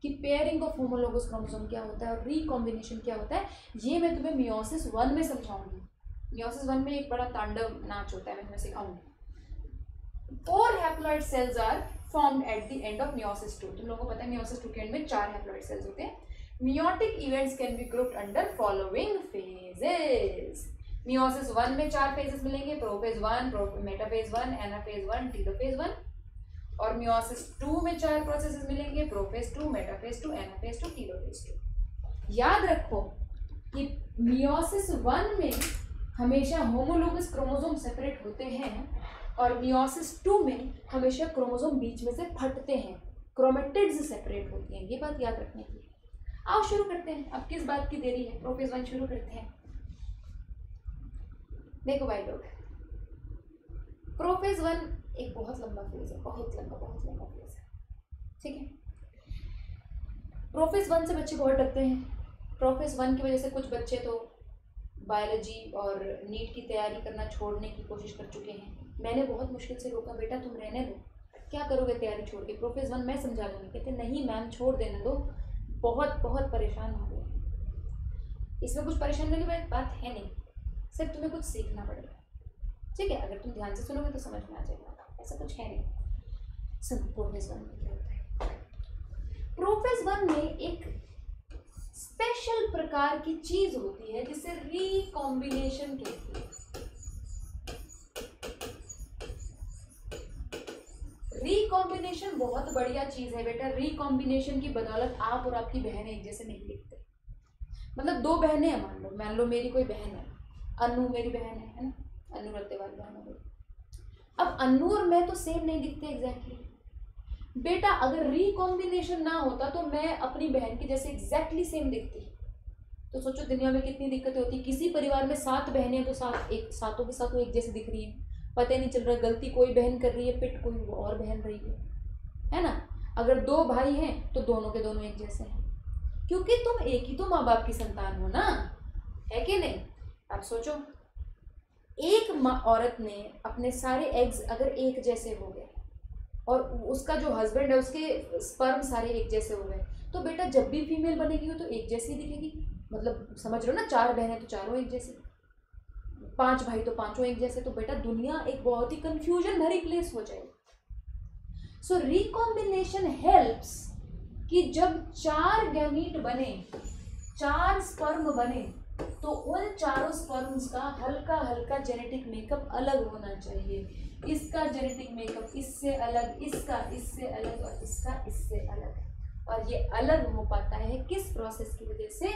कि pairing of homologous chromosome क्या होता है और recombination क्या होता है, ये मैं तुम्हें meiosis 1 में समझाऊंगी। meiosis 1 में एक बड़ा तांडव नाच होता है, मैं तुम्हें सिखाऊंगी। 4 haploid cells are formed at the end of meiosis 2. तुम लोगों को पता है meiosis 2 के एंड में 4 haploid cells होते हैं। Meiotic events can be grouped under following phases. meiosis 1 में 4 phases मिलेंगे, प्रोफेज 1, मेटाफेज 1, एनाफेज 1, टेलोफेज 1। और meiosis 2 में 4 प्रोसेसेस मिलेंगे, प्रोफेज 2, मेटाफेज 2, एनाफेज 2, टेलोफेज 2। याद रखो कि meiosis 1 में हमेशा होमोलोगस क्रोमोसोम सेपरेट होते हैं और meiosis 2 में हमेशा क्रोमोसोम बीच में से फटते हैं, क्रोमेटिड्स सेपरेट होती हैं। ये बात याद रखने की। आओ शुरू करते हैं, अब किस बात की देरी है, प्रोफेज 1 शुरू करते हैं। देखो भाई लोग, प्रोफेज 1 एक बहुत लंबा फेज है, बहुत लंबा फेज है, ठीक है। प्रोफेज 1 से बच्चे बहुत डरते हैं। प्रोफेज 1 की वजह से कुछ बच्चे तो बायोलॉजी और नीट की तैयारी करना छोड़ने की कोशिश कर चुके हैं। मैंने बहुत मुश्किल से रोका, बेटा तुम रहने दो, क्या करोगे तैयारी छोड़ के, प्रोफेज 1 मैं समझा दूंगी। कहते नहीं मैम छोड़ देने दो, बहुत परेशान हो गए। इसमें कुछ परेशान वाली बात है नहीं, सिर्फ तुम्हें कुछ सीखना पड़ेगा, ठीक है। अगर तुम ध्यान से सुनोगे तो समझ में आ जाएगा, ऐसा कुछ है नहीं। सुनो प्रोफेज 1 में क्या होता है। प्रोफेज 1 में एक स्पेशल प्रकार की चीज होती है जिसे रिकॉम्बिनेशन कहते हैं। रिकॉम्बिनेशन बहुत बढ़िया चीज है बेटा। रिकॉम्बिनेशन की बदौलत आप और आपकी बहन एक जैसे नहीं दिखते। मतलब 2 बहनें हैं, मान लो मेरी कोई बहन है, अनु मेरी बहन है ना, अनु रत्तेवाल बहन है। अब अनु और मैं तो सेम नहीं दिखते एग्जैक्टली। बेटा अगर रिकॉम्बिनेशन ना होता तो मैं अपनी बहन की जैसे एग्जैक्टली सेम दिखती। तो सोचो दुनिया में कितनी दिक्कतें होती। किसी परिवार में 7 बहनें तो सातों की सातों एक जैसी दिख रही है, पता ही नहीं चल रहा गलती कोई बहन कर रही है, पिट कोई और बहन रही है ना। अगर 2 भाई हैं तो दोनों के दोनों एक जैसे हैं, क्योंकि तुम एक ही तो माँ बाप की संतान हो ना, है कि नहीं। अब सोचो एक औरत ने अपने सारे एग्स अगर एक जैसे हो गए और उसका जो हस्बैंड है उसके स्पर्म सारे एक जैसे हो गए, तो बेटा जब भी फीमेल बनेगी वो तो एक जैसी दिखेगी। मतलब समझ रहे हो ना, 4 बहनें तो चारों एक जैसे, 5 भाई तो पांचों एक जैसे। तो बेटा दुनिया एक बहुत ही कंफ्यूजन भरी प्लेस हो जाएगी। सो रिकॉम्बिनेशन हेल्प्स कि जब 4 गैमीट बने, 4 स्पर्म बने, तो उन चारों स्पर्म्स का हल्का जेनेटिक मेकअप अलग होना चाहिए। इसका जेनेटिक मेकअप इससे अलग, इसका इससे अलग और इसका इससे अलग। और ये अलग हो पाता है किस प्रोसेस की वजह से?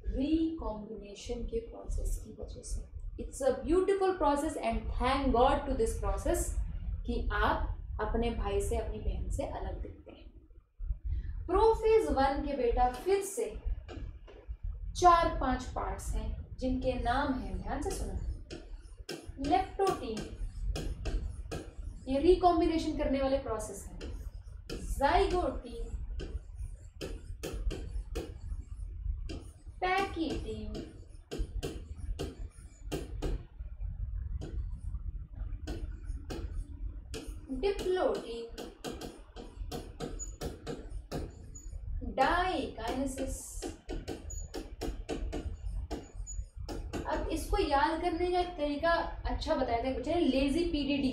रिकॉम्बिनेशन के प्रोसेस की वजह से। It's a beautiful process and thank god to this process कि आप अपने भाई से अपनी बहन से अलग दिखते हैं। प्रोफेज 1 के बेटा फिर से 4-5 पार्ट्स हैं जिनके नाम हैं, ध्यान से सुनो। लेप्टोटीन, ये रिकॉम्बिनेशन करने वाले प्रोसेस हैं। Zygotene, pachytene, diplotene, diakinesis. अब इसको याद करने का तरीका अच्छा बताया था कुछ, लेजी पीडीडी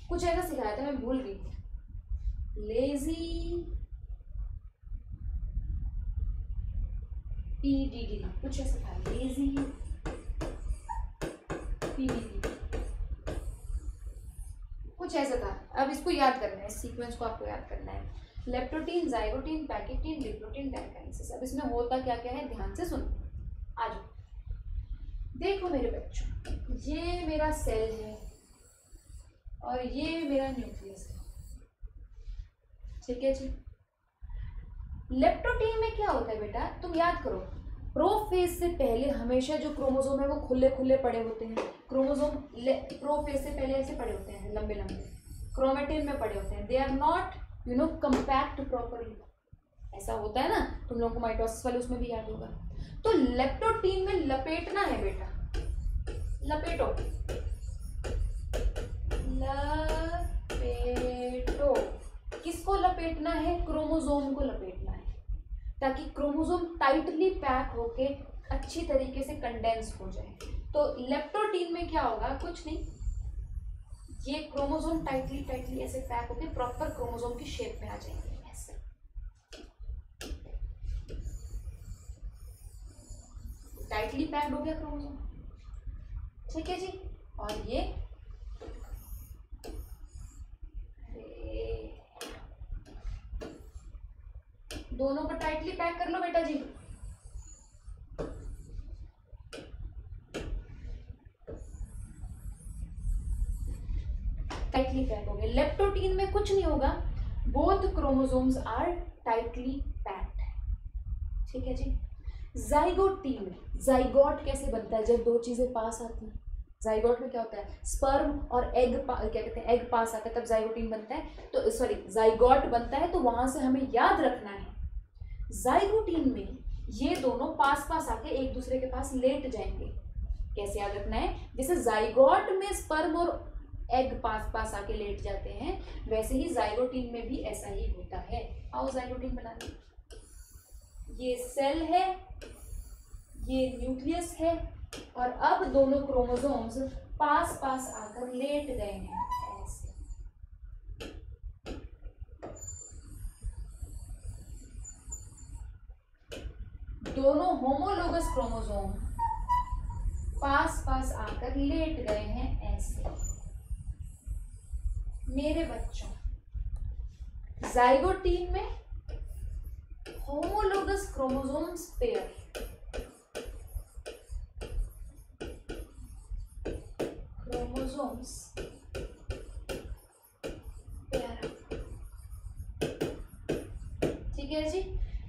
कुछ ऐसा सिखाया था, मैं भूल गई। लेजी पीडीडी कुछ ऐसा था, लेजी पीडीडी कुछ ऐसा था। अब इसको याद करना है, इस सीक्वेंस को आपको याद करना है। Leptotene, zygotene, pachytene, diplotene, diakinesis. अब इसमें होता क्या क्या है ध्यान से सुनो। आ जाओ। देखो मेरे बच्चों, ये मेरा सेल है और ये मेरा न्यूक्लियस है, ठीक है जी। लेप्टोटीन में क्या होता है बेटा, तुम याद करो, प्रोफेज से पहले हमेशा जो क्रोमोसोम है वो खुले खुले पड़े होते हैं। क्रोमोसोम प्रोफेज से पहले ऐसे पड़े होते हैं, लंबे लंबे क्रोमेटिन में पड़े होते हैं। They are not compact properly. ऐसा होता है ना, तुम लोगों को माइटोसिस वाले उसमें भी याद होगा। तो लेप्टोटीन में लपेटना है बेटा, लपेटो लपेटो। किसको लपेटना है? क्रोमोसोम को लपेटना है, ताकि क्रोमोसोम टाइटली पैक होके अच्छी तरीके से कंडेंस हो जाए। तो लेप्टोटीन में क्या होगा, कुछ नहीं, ये क्रोमोसोम टाइटली टाइटली ऐसे पैक होके प्रॉपर क्रोमोसोम की शेप में आ जाएंगे, ऐसे। टाइटली पैक्ड हो गया क्रोमोसोम, ठीक है जी। और ये दोनों को टाइटली पैक कर लो बेटा जी। टाइटली पैक हो गए। लेप्टोटीन में कुछ नहीं होगा, both chromosomes are tightly packed, ठीक है जी। जाइगोटीन में, जाइगोट कैसे बनता है? जब दो चीजें पास आती हैं। जाइगोट में क्या होता है? स्पर्म और एग क्या कहते हैं, एग पास आता है तब जाइगोटीन बनता है। तो सॉरी, जाइगोट बनता है। तो वहां से हमें याद रखना है, जाइगोटीन में ये दोनों पास पास आके एक दूसरे के पास लेट जाएंगे। कैसे याद रखना है? जैसे जाइगोट में स्पर्म और एग पास पास आके लेट जाते हैं, वैसे ही जाइगोटीन में भी ऐसा ही होता है। आओ जाइगोटीन बना दें। ये सेल है, ये न्यूक्लियस है, और अब दोनों क्रोमोसोम्स पास पास आकर लेट गए हैं ऐसे। दोनों होमोलोगस क्रोमोसोम पास पास आकर लेट गए हैं ऐसे। मेरे बच्चों, जाइगोटीन में homologous chromosomes pair, chromosomes pair, ठीक है जी।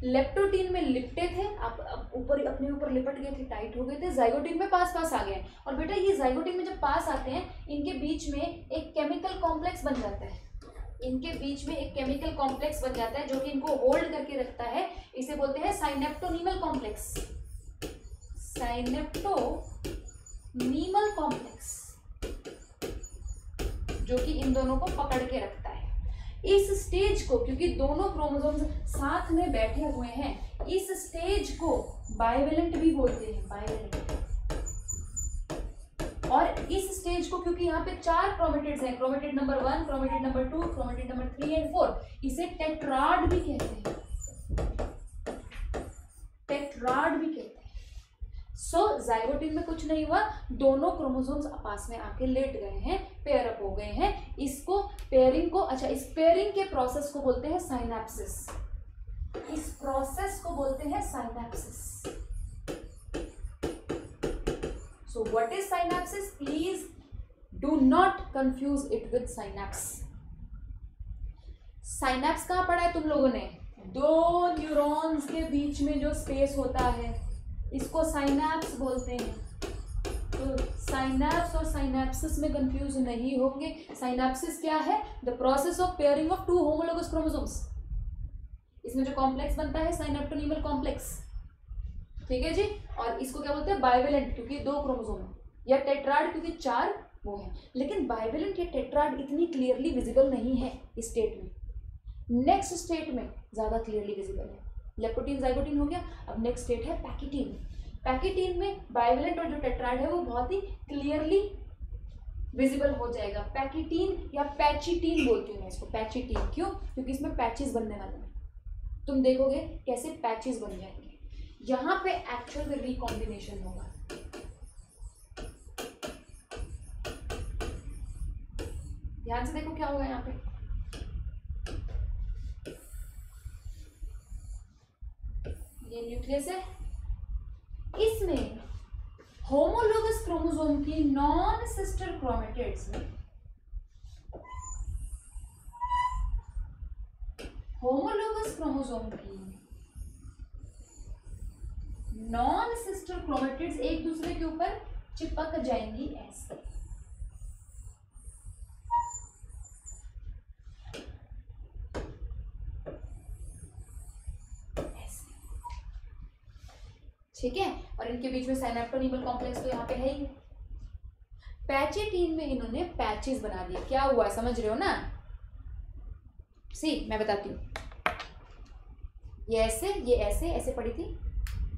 लेप्टोटीन में लिपटे थे, आप ऊपर अपने ऊपर लिपट गए थे, टाइट हो गए थे। जाइगोटीन में पास पास आ गए। और बेटा ये जाइगोटीन में जब पास आते हैं, इनके बीच में एक केमिकल कॉम्प्लेक्स बन जाता है। इनके बीच में एक केमिकल कॉम्प्लेक्स बन जाता है जो कि इनको होल्ड करके रखता है। इसे बोलते हैं साइनेप्टोनीमल कॉम्प्लेक्स, साइनेप्टोनीमल कॉम्प्लेक्स, जो कि इन दोनों को पकड़ के रखता है। इस स्टेज को, क्योंकि दोनों क्रोमोसोम्स साथ में बैठे हुए हैं, इस स्टेज को बाइवेलेंट भी बोलते हैं, बाइवेलेंट। और इस स्टेज को, क्योंकि यहाँ पे 4 क्रोमेटिड्स हैं, chromatid number 1, chromatid number 2, chromatid number 3 and 4, इसे टेट्राड भी कहते हैं, टेट्राड भी कहते हैं। सो जाइगोटीन में कुछ नहीं हुआ, दोनों क्रोमोसोम्स पास में आके लेट गए हैं, पेयर अप हो गए हैं। इसको पेयरिंग को, अच्छा, इस पेयरिंग के प्रोसेस को बोलते हैं साइनेप्सिस। इस प्रोसेस को बोलते हैं synapsis. So what is synapses? Please do not confuse it with synapse. Synapse कहाँ पढ़ा है तुम लोगों ने? दो न्यूरॉन्स के बीच में जो स्पेस होता है, इसको साइनेप्स बोलते हैं। तो साइनेप्स और साइनेप्सिस में कंफ्यूज नहीं होंगे। साइनेप्सिस क्या है? The process of pairing of 2 homologous chromosomes. इसमें जो कॉम्प्लेक्स बनता है साइनेप्टोनीमल कॉम्प्लेक्स, ठीक है जी। और इसको क्या बोलते हैं? बाइवेलेंट, क्योंकि 2 क्रोमोसोम है, या टेट्राड क्योंकि 4 वो है। लेकिन बाइवेलेंट या टेट्राड इतनी क्लियरली विजिबल नहीं है इस स्टेट में। नेक्स्ट स्टेट में ज्यादा क्लियरली विजिबल है। लेप्टोटीन जाइगोटीन हो गया, अब नेक्स्ट स्टेट है पैकिटीन। पैकिटीन में बाइवेलेंट और जो टेट्राड है वो बहुत ही क्लियरली विजिबल हो जाएगा। पैकिटीन या पैचिटीन बोलती हूँ मैं इसको, पैचिटीन। क्यों? क्योंकि इसमें पैचेस बनने वाले हैं। तुम देखोगे कैसे पैचेस बन जाएंगे। यहां पे एक्चुअल में रिकॉम्बिनेशन होगा। ध्यान से देखो क्या होगा यहाँ पे। ये न्यूक्लियस है, इसमें होमोलोगस क्रोमोसोम की नॉन सिस्टर क्रोमेटिड्स में, होमोलोगस क्रोमोसोम की नॉन सिस्टर क्रोमेटिड्स एक दूसरे के ऊपर चिपक जाएंगी ऐसे। ठीक है, और इनके बीच में साइनेप्टोनीमल कॉम्प्लेक्स तो यहाँ पे है ही। पैचेटीन में इन्होंने पैचेस बना दिए, क्या हुआ समझ रहे हो ना? सी मैं बताती हूँ, ये ऐसे, ये ऐसे ऐसे पड़ी थी,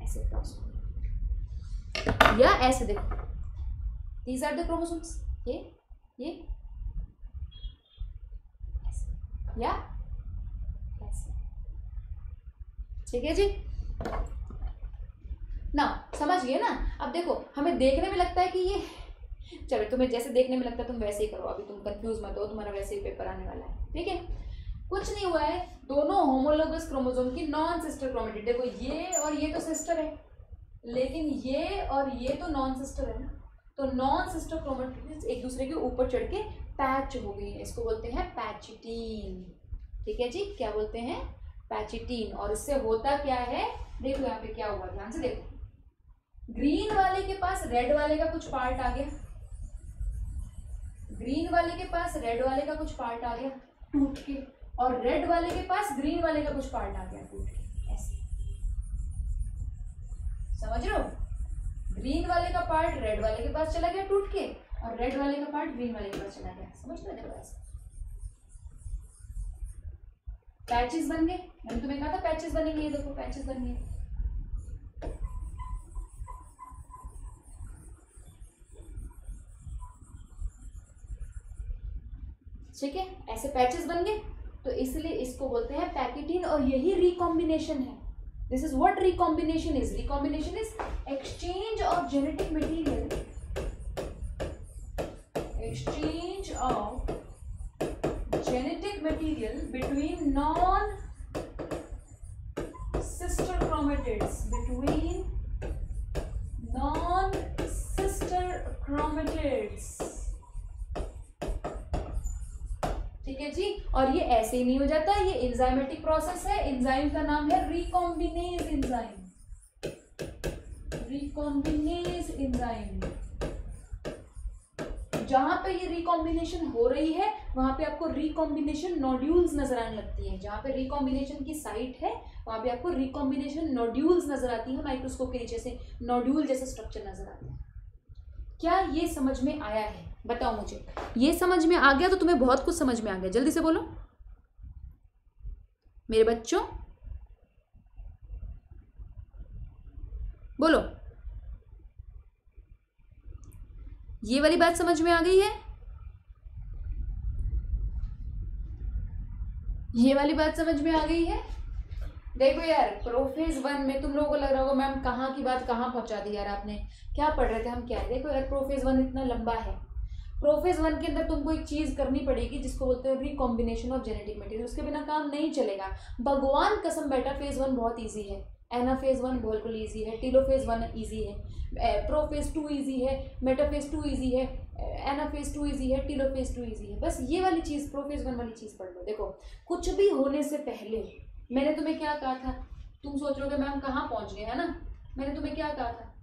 ऐसे क्रॉस या ऐसे देखो, दीज आर द क्रोमोसोम्स, ये ऐसे या ऐसे। ठीक है जी ना, समझ गए ना? अब देखो हमें देखने में लगता है कि ये, चलो तुम्हें जैसे देखने में लगता है तुम वैसे ही करो, अभी तुम कंफ्यूज मत हो, तुम्हारा वैसे ही पेपर आने वाला है। ठीक है, कुछ नहीं हुआ है, दोनों होमोलोगस क्रोमोसोम की नॉन सिस्टर क्रोमेटिड, देखो ये और ये तो सिस्टर है, लेकिन ये और ये तो नॉन सिस्टर है ना, तो नॉन सिस्टर क्रोमेटिड्स एक दूसरे के ऊपर चढ़ के पैच हो गई है, इसको बोलते हैं पैचिटीन। ठीक है जी, क्या बोलते हैं? पैचिटीन। और इससे होता क्या है, देखो यहाँ पे क्या हुआ, ध्यान से देखो, ग्रीन वाले के पास रेड वाले का कुछ पार्ट आ गया, ग्रीन वाले के पास रेड वाले का कुछ पार्ट आ गया टूट के, और रेड वाले के पास ग्रीन वाले का कुछ पार्ट आ गया टूट के, ऐसे। समझ रहे हो? ग्रीन वाले का पार्ट रेड वाले के पास चला गया टूट के, और रेड वाले का पार्ट ग्रीन वाले के पास चला गया। समझ रहे हो? ऐसे पैचेस बन गए, मैंने तुम्हें कहा था पैचेस बनेंगे, ये देखो पैचेस बन गए। ठीक है, ऐसे पैचेस बन गए, तो इसलिए इसको बोलते हैं पैकेटीन, और यही रिकॉम्बिनेशन है। This is what recombination is. Recombination is exchange of genetic material, exchange of genetic material between non sister chromatids, between non sister chromatids. ठीक है जी, और ये ऐसे ही नहीं हो जाता, ये एंजाइमेटिक प्रोसेस है, एंजाइम का नाम है रिकॉम्बिनेज एंजाइम, रिकॉम्बिनेज एंजाइम। जहां पे ये रिकॉम्बिनेशन हो रही है वहां पे आपको रिकॉम्बिनेशन नोड्यूल्स नजर आने लगती हैं, जहां पे रिकॉम्बिनेशन की साइट है वहां पे आपको रिकॉम्बिनेशन नोड्यूल्स नजर आती है, माइक्रोस्कोप के नीचे से नोड्यूल जैसे स्ट्रक्चर नजर आता है। क्या ये समझ में आया है? बताओ मुझे, ये समझ में आ गया तो तुम्हें बहुत कुछ समझ में आ गया। जल्दी से बोलो मेरे बच्चों, बोलो। ये वाली बात समझ में आ गई है? ये वाली बात समझ में आ गई है? देखो यार, प्रोफेज 1 में तुम लोगों को लग रहा होगा मैम कहाँ की बात कहाँ पहुंचा दी यार आपने, क्या पढ़ रहे थे हम, क्या है? देखो यार, प्रोफेज 1 इतना लंबा है, प्रोफेज 1 के अंदर तुमको एक चीज करनी पड़ेगी जिसको बोलते हैं रिकॉम्बिनेशन ऑफ जेनेटिक मटेरियल, उसके बिना काम नहीं चलेगा। भगवान कसम बेटा, फेज 1 बहुत ईजी है, एनाफेज 1 बिल्कुल ईजी है, टीलोफेज 1 ईजी है, प्रोफेज 2 ईजी है, मेटाफेज 2 ईजी है, एनाफेज 2 ईजी है, टीलोफेज 2 ईजी है। बस ये वाली चीज प्रोफेज 1 वाली चीज पढ़ लो। देखो कुछ भी होने से पहले मैंने तुम्हें क्या कहा था, तुम सोच रहे हो मैम कहाँ पहुंच गए, है ना? मैंने तुम्हें क्या कहा था?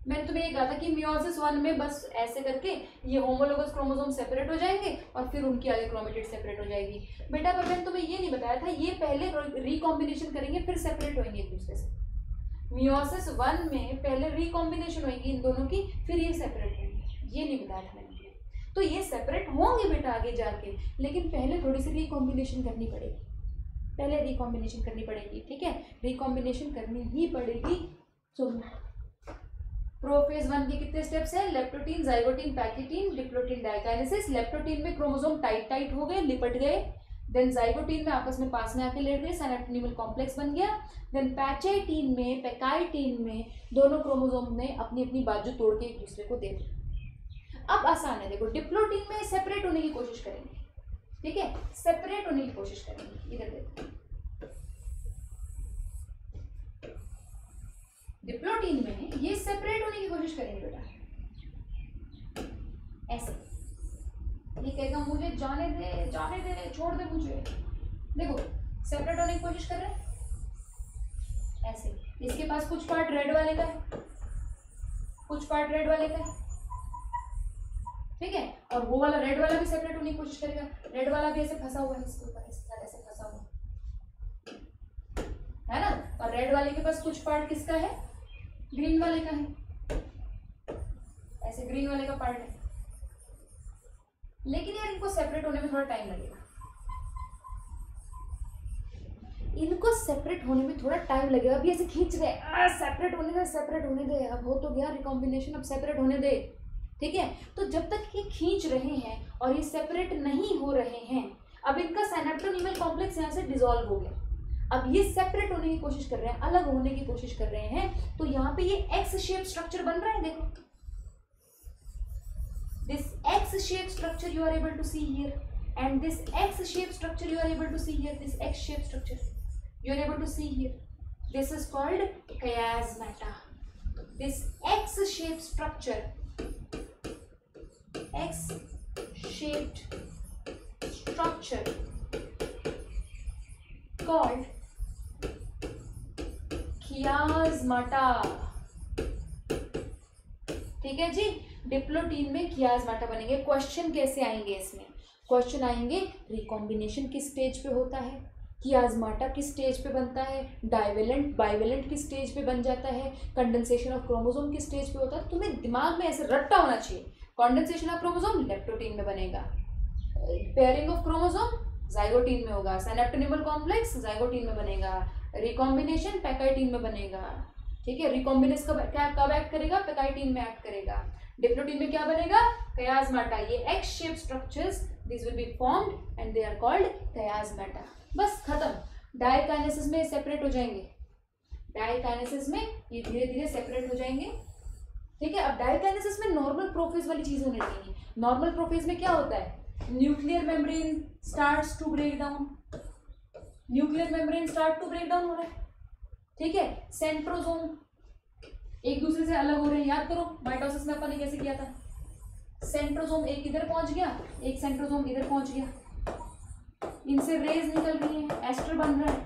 मैंने तुम्हें ये कहा था कि मियोसिस 1 में बस ऐसे करके ये होमोलोगस क्रोमोसोम सेपरेट हो जाएंगे और फिर उनकी आगे क्रोमेटिड सेपरेट हो जाएगी। बेटा पर मैंने तुम्हें ये नहीं बताया था, ये पहले रिकॉम्बिनेशन करेंगे फिर सेपरेट होंगे एक दूसरे से। मियोसिस 1 में पहले रिकॉम्बिनेशन होगी इन दोनों की, फिर ये सेपरेट होंगे, ये नहीं बताया था मैंने। तो ये सेपरेट होंगे बेटा आगे जाके, लेकिन पहले थोड़ी सी रिकॉम्बिनेशन करनी पड़ेगी, पहले रिकॉम्बिनेशन करनी पड़ेगी। ठीक है, रिकॉम्बिनेशन करनी ही पड़ेगी। सुनो, प्रोफेज 1 के कितने स्टेप्स हैं? Leptotene, zygotene, pachytene, diplotene, diakinesis. Leptotene में क्रोमोसोम टाइट टाइट हो गए, लिपट गए। देन जाइगोटीन में आपस में पास में आके लेट गए, साइनेप्टोनीमल कॉम्प्लेक्स बन गया। देन पैचेटीन में, पैकाइटीन में दोनों क्रोमोसोम ने अपनी अपनी बाजू तोड़ के एक दूसरे को दे दिया। अब आसान है, देखो डिप्लोटीन में सेपरेट होने की कोशिश करेंगे, ठीक है, सेपरेट होने की कोशिश करेंगे। इधर देखो, डिप्लोटीन में ये सेपरेट होने की कोशिश करेंगे बेटा, ऐसे। ये कहेगा मुझे जाने दे, जाने दे, छोड़ दे मुझे। देखो सेपरेट होने की कोशिश कर रहे हैं ऐसे। इसके पास कुछ पार्ट रेड वाले का है, कुछ पार्ट रेड वाले का है, ठीक है, और वो वाला रेड वाला भी सेपरेट होने की कोशिश करेगा। रेड वाला भी ऐसे फंसा हुआ है इसके ऊपर, इस तरह ऐसे फंसा हुआ है ना। और रेड वाले के पास कुछ पार्ट किसका है, ग्रीन वाले का है, ऐसे ग्रीन वाले का पार्ट है। लेकिन यार इनको सेपरेट होने में थोड़ा टाइम लगेगा, इनको सेपरेट होने में थोड़ा टाइम लगेगा। अभी ऐसे खींच रहे, सेपरेट होने दे, सेपरेट होने दे, अब हो तो गया रिकॉम्बिनेशन, अब सेपरेट होने दे, ठीक है। तो जब तक ये खींच रहे हैं और ये सेपरेट नहीं हो रहे हैं, अब इनका सिनेप्टोनीमल कॉम्प्लेक्स यहाँ से डिसॉल्व हो गया। अब ये सेपरेट होने की कोशिश कर रहे हैं, अलग होने की कोशिश कर रहे हैं, तो यहाँ पे ये एक्स शेप स्ट्रक्चर बन रहा है। देखो this X shape structure you are able to see here, and this X shape structure you are able to see here, this X shape structure you are able to see here. This is called chiasmata. This X-shaped structure, X-shaped structure called chiasmata. ठीक है जी, diplotene में chiasmata बनेंगे। Question कैसे आएंगे इसमें? Question आएंगे recombination किस stage पे होता है, कियाज़माटा किस स्टेज पे बनता है, डाइवेलेंट बाइवेलेंट किस स्टेज पे बन जाता है, कंडेंसेशन ऑफ क्रोमोसोम किस स्टेज पे होता है। तुम्हें दिमाग में ऐसे रट्टा होना चाहिए। कंडेंसेशन ऑफ क्रोमोसोम लेप्टोटीन में बनेगा, पेयरिंग ऑफ क्रोमोसोम जाइगोटीन में होगा, सिनेप्टोनीमल कॉम्प्लेक्स जाइगोटीन में बनेगा, रिकॉम्बिनेशन पैकाइटीन में बनेगा, ठीक है। रिकॉम्बिनेस कब एक्ट करेगा, पैकाइटीन में एक्ट करेगा। डिप्लोटीन में क्या बनेगा, कियाज़माटा। ये X shape structures this will be formed and they are called chiasmata. बस खत्म। डायकाइनेसिस में सेपरेट हो जाएंगे, डायकाइनेसिस में ये धीरे धीरे सेपरेट हो जाएंगे, ठीक है। अब डायकाइनेसिस में नॉर्मल प्रोफेज वाली चीज होनी चाहिए। नॉर्मल प्रोफेज में क्या होता है, nuclear membrane starts to break down, nuclear membrane start to break down हो रहा है, ठीक है। सेंट्रोसोम एक दूसरे से अलग हो रहे हैं। याद करो माइटोसिस में अपन ने कैसे किया था, सेंट्रोसोम एक इधर पहुंच गया, एक सेंट्रोसोम इधर पहुंच गया, इनसे रेज निकल रही है, एस्टर बन रहा है,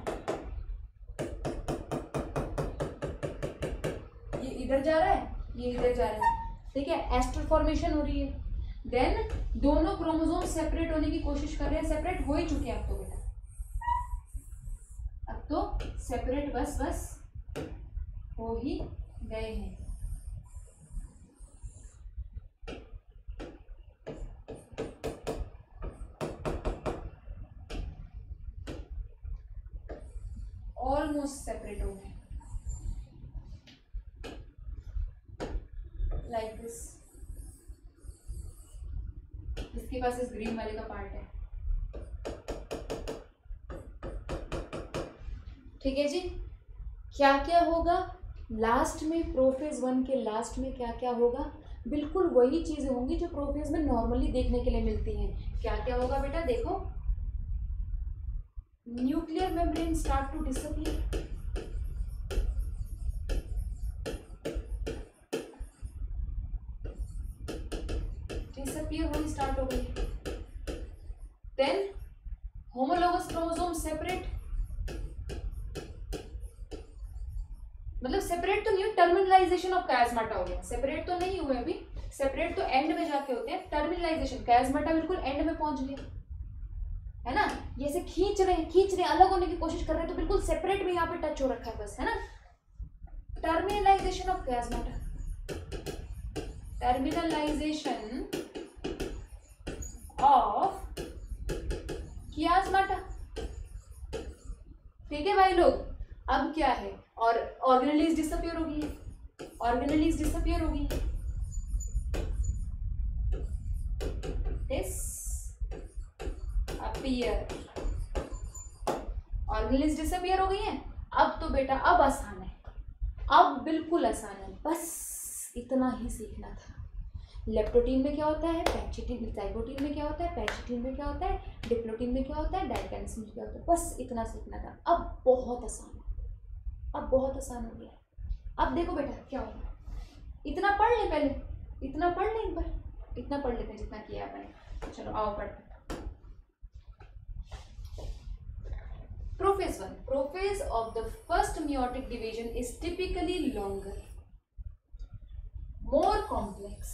ये इधर जा रहा है, ये इधर जा रहा है, ठीक है, एस्टर फॉर्मेशन हो रही है। देन दोनों क्रोमोसोम सेपरेट होने की कोशिश कर रहे हैं, सेपरेट हो ही चुके हैं अब तो बेटा, अब तो सेपरेट बस हो ही गए हैं। ऑलमोस्ट सेपरेट हो गए, लाइक दिस। इसके पास इस ग्रीन वाले का पार्ट है, ठीक है जी। क्या क्या होगा लास्ट में, प्रोफेज 1 के लास्ट में क्या क्या होगा, बिल्कुल वही चीजें होंगी जो प्रोफेज में नॉर्मली देखने के लिए मिलती हैं। क्या क्या होगा बेटा, देखो, nuclear membrane start to disappear, disappear होनी स्टार्ट हो गई। देन होमोलोगस क्रोमोसोम सेपरेट, मतलब सेपरेट तो नहीं हुई, टर्मिनलाइजेशन ऑफ कियाज़माटा हो गया। सेपरेट तो नहीं हुए अभी, सेपरेट तो एंड में जाके होते हैं, टर्मिनलाइजेशन, कियाज़माटा बिल्कुल एंड में पहुंच गया, है ना। ये से खींच रहे अलग होने की कोशिश कर रहे हैं, तो बिल्कुल सेपरेट में यहाँ पे टच हो रखा है बस, है ना। टर्मिनलाइजेशन ऑफ कियाज़माटा, टर्मिनलाइजेशन ऑफ कियाज़माटा, ठीक है भाई लोग। अब क्या है, और ऑर्गेनेलीज डिसअपियर हो गई है, ऑर्गेनेलीज डिसअपियर हो गई है, डिसअपियर, ऑर्गेनेलीज डिसअपियर हो गई है। अब तो बेटा अब आसान है, अब बिल्कुल आसान है, बस इतना ही सीखना था। लेप्टोटीन में क्या होता है, पैचिटीन, जाइगोटीन में क्या होता है, पैचिटीन में क्या होता है, डिप्लोटीन में क्या होता है, डायकाइनेसिस में क्या होता है, बस इतना सीखना था। अब बहुत आसान है, अब बहुत आसान हो गया। अब देखो बेटा क्या होगा, इतना पढ़ ले पहले, इतना पढ़ ले एक बार, इतना पढ़ लेते हैं जितना किया आपने। चलो आओ पढ़ते। Prophase 1. Prophase of the first meiotic division is typically longer, more complex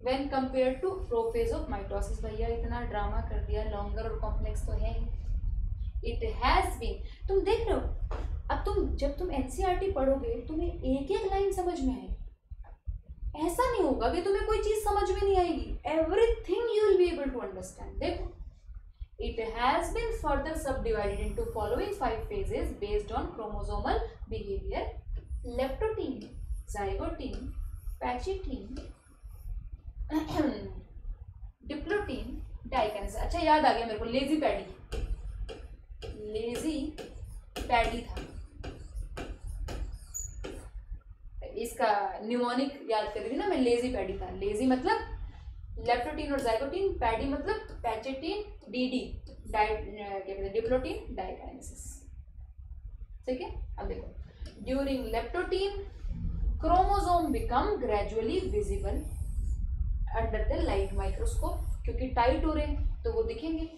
when compared to prophase of mitosis. भैया इतना ड्रामा कर दिया, longer और complex तो है ही। It has been, तुम देख रहे हो, अब तुम जब तुम NCERT पढ़ोगे तुम्हें एक एक लाइन समझ में आएगी, ऐसा नहीं होगा कि तुम्हें कोई चीज समझ में नहीं आएगी। Everything you will be able to understand। देखो, it has been further subdivided into following 5 phases based on chromosomal behavior: leptotene, zygotene, pachytene, diplotene, dikinase। अच्छा याद आ गया मेरे को, लेजी पैडी था, इसका न्यूमोनिक याद कर रही थी ना मैं, लेजी पैडी था। लेजी मतलब लेप्टोटीन और जाइगोटीन, पैडी मतलब पैचेटीन, डीडी डिप्लोटीन, डाइकाइनेसिस। ठीक है, अब देखो, during leptotene chromosome become gradually visible under the light microscope, क्योंकि टाइट हो रहे हैं तो वो दिखेंगे।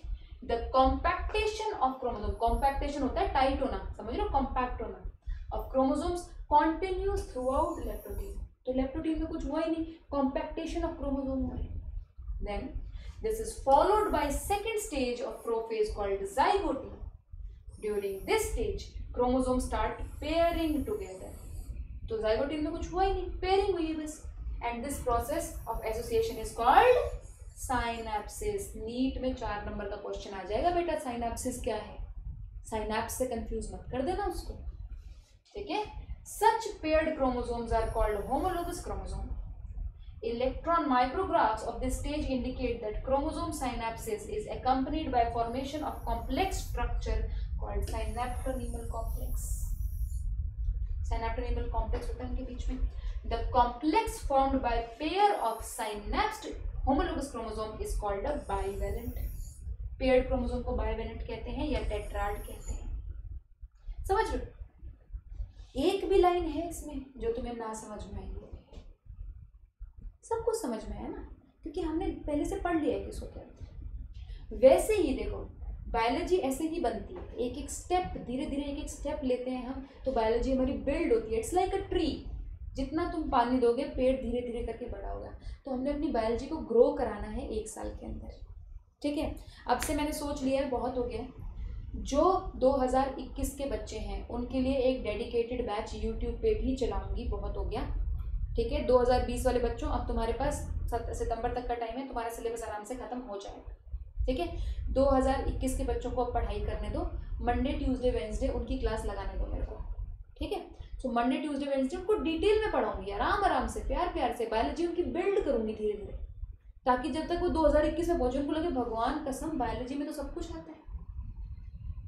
द कॉम्पैक्टेशन ऑफ क्रोमोसोम, कॉम्पैक्टेशन होता है टाइट होना, समझ लो, कॉम्पैक्ट होना of chromosomes continuous through out leptotene. तो लेप्टोटीन में कुछ हुआ ही नहीं, कॉम्पैक्टेशन ऑफ क्रोमोसोम हुआ है। Then this is followed by second stage of prophase called zygotene. During this stage, chromosomes start pairing together. तो zygote में कुछ हुआ ही नहीं, pairing हुई है बस। And this process of association is called synapses. NEET में 4 नंबर का क्वेश्चन आ जाएगा बेटा, synapses क्या है, synapse से कंफ्यूज मत कर देना उसको, ठीक है। Such paired chromosomes are called homologous chromosome. Electron micrographs of this stage indicate that chromosome synapses is accompanied by formation of complex structure called synaptonemal complex. Synaptonemal complex होता है इनके बीच में। The complex formed by pair of synapsed homologous chromosome is called a bivalent. Paired chromosome को bivalent कहते हैं या tetrad कहते हैं। समझ लो, एक भी लाइन है इसमें जो तुम्हें ना समझ में आई, सब कुछ समझ में है ना, क्योंकि हमने पहले से पढ़ लिया है किसको क्या। वैसे ही देखो, बायोलॉजी ऐसे ही बनती है, एक एक स्टेप, धीरे धीरे एक एक स्टेप लेते हैं हम, तो बायोलॉजी हमारी बिल्ड होती है। इट्स लाइक अ ट्री, जितना तुम पानी दोगे पेड़ धीरे धीरे करके बड़ा होगा। तो हमने अपनी बायोलॉजी को ग्रो कराना है 1 साल के अंदर, ठीक है। अब से मैंने सोच लिया है, बहुत हो गया। जो 2021 के बच्चे हैं उनके लिए एक डेडिकेटेड बैच यूट्यूब पे भी चलाऊंगी, बहुत हो गया, ठीक है। 2020 वाले बच्चों, अब तुम्हारे पास सितंबर तक का टाइम है, तुम्हारा सिलेबस आराम से खत्म हो जाएगा, ठीक है। 2021 के बच्चों को अब पढ़ाई करने दो, मंडे ट्यूसडे वेंसडे उनकी क्लास लगाने दो मेरे को, ठीक है। सो मंडे ट्यूसडे वेंसडे उनको डिटेल में पढ़ाऊंगी, आराम आराम से, प्यार प्यार से बायोलॉजी उनकी बिल्ड करूंगी धीरे धीरे, ताकि जब तक वो 2021 में पहुंचे उनको लगे भगवान कसम बायोलॉजी में तो सब कुछ आता है।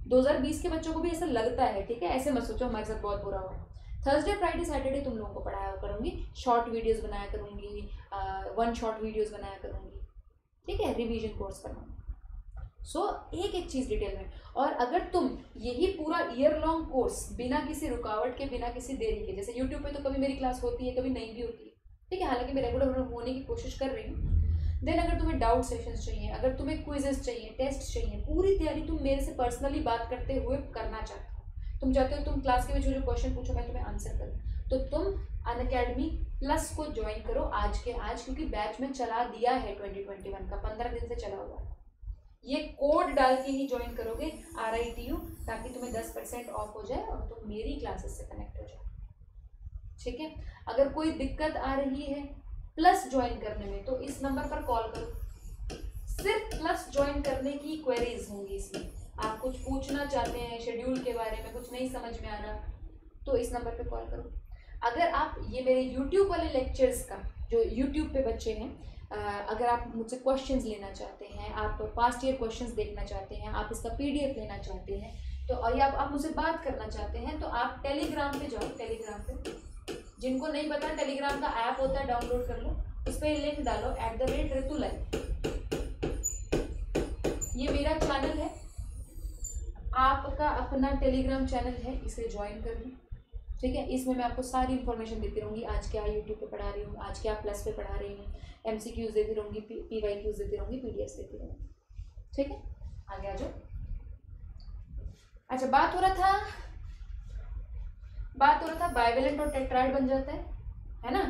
2020 के बच्चों को भी ऐसा लगता है, ठीक है। ऐसे मत सोचो हमारे साथ बहुत बुरा हुआ। थर्सडे फ्राइडे सैटरडे तुम लोगों को पढ़ाया करूँगी, शॉर्ट वीडियोस बनाया करूँगी, 1 शॉर्ट वीडियोस बनाया करूँगी, ठीक है, रिवीजन कोर्स करना। सो एक एक चीज़ डिटेल में। और अगर तुम यही पूरा ईयर लॉन्ग कोर्स बिना किसी रुकावट के, बिना किसी देरी के, जैसे यूट्यूब पे तो कभी मेरी क्लास होती है कभी नहीं भी होती है, ठीक है, हालांकि मैं रेगुलर होने की कोशिश कर रही हूँ। देन अगर तुम्हें डाउट सेशंस चाहिए, अगर तुम्हें क्विजेस चाहिए, टेस्ट चाहिए, पूरी तैयारी तुम मेरे से पर्सनली बात करते हुए करना चाहते हो, तुम चाहते हो तुम क्लास के बीच जो क्वेश्चन पूछो मैं तुम्हें आंसर करूँ, तो तुम अनअकैडमी प्लस को ज्वाइन करो आज के आज, क्योंकि बैच में चला दिया है 2021 का, 15 दिन से चला हुआ है। ये कोड डाल के ही ज्वाइन करोगे RITU, ताकि तुम्हें 10% ऑफ हो जाए और तुम मेरी क्लासेस से कनेक्ट हो जाओ, ठीक है। अगर कोई दिक्कत आ रही है प्लस ज्वाइन करने में तो इस नंबर पर कॉल करो, सिर्फ प्लस ज्वाइन करने की क्वेरीज होंगी इसमें। आप कुछ पूछना चाहते हैं शेड्यूल के बारे में, कुछ नहीं समझ में आ रहा, तो इस नंबर पे कॉल करो। अगर आप ये मेरे YouTube वाले लेक्चर्स का, जो YouTube पे बच्चे हैं, अगर आप मुझसे क्वेश्चंस लेना चाहते हैं, आप पास्ट ईयर क्वेश्चंस देखना चाहते हैं, आप इसका PDF लेना चाहते हैं, तो और या आप मुझसे बात करना चाहते हैं, तो आप टेलीग्राम पे जाओ। टेलीग्राम पे, जिनको नहीं पता टेलीग्राम का ऐप होता है, डाउनलोड कर लो, उस पर लिंक डालो @ritulai। ये मेरा चैनल है, आपका अपना टेलीग्राम चैनल है, इसे ज्वाइन कर लो, ठीक है, इसमें मैं आपको सारी इन्फॉर्मेशन देती रहूँगी, आज क्या यूट्यूब पे पढ़ा रही हूँ, आज क्या प्लस पे पढ़ा रही हूँ, MCQs देती रहूँगी, PYQs देती रहूँगी, PDFs देती रहूँगी। ठीक है, आगे आ जाओ। अच्छा, बात हो रहा था बाइवेलेंट और टेट्राइड बन जाता है ना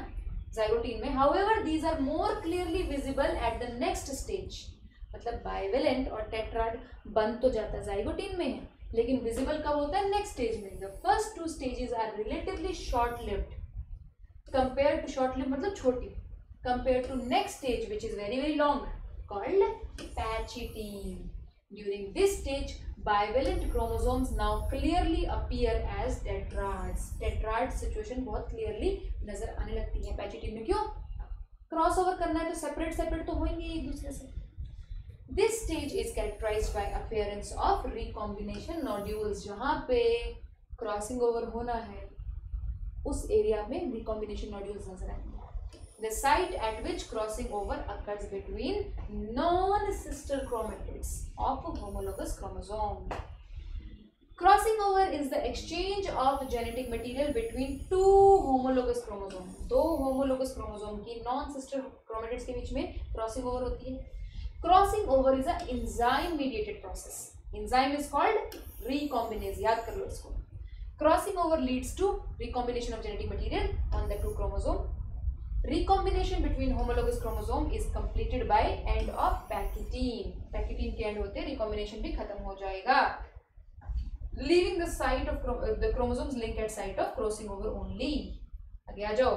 जाइगोटीन में। However these are more clearly visible at the next stage. मतलब बाइवेलेंट और टेट्राइड बन तो जाता जाइगोटीन में है, लेकिन विजिबल कब होता है? नेक्स्ट स्टेज में। The first two stages are relatively short lived compare to, short lived मतलब छोटी, compare to next stage which is very very long called pachytene. During this stage, bivalent chromosomes now clearly appear as tetrads. Tetrad situation बहुत clearly नजर आने लगती है pachytene में. क्यों? Cross over करना है तो सेपरेट तो होंगे एक दूसरे से. This stage is characterized by appearance of recombination nodules. जहाँ पे क्रॉसिंग ओवर होना है उस एरिया में recombination nodules नजर आएंगे. The site at which crossing over occurs between non-sister chromatids of a homologous chromosome. Crossing over is the exchange of genetic material between two homologous chromosomes. दो homologous chromosome की non-sister chromatids के बीच में crossing over होती है. Crossing over is a enzyme-mediated process. Enzyme is called recombinase. याद कर लो इसको. Crossing over leads to recombination of genetic material on the two chromosomes. Recombination between homologous chromosome is completed by end of पैकिटीन. पैकिटीन के and होते recombination भी खत्म हो जाएगा. Leaving the site of the chromosomes link at site of crossing over only. आगे आ जाओ.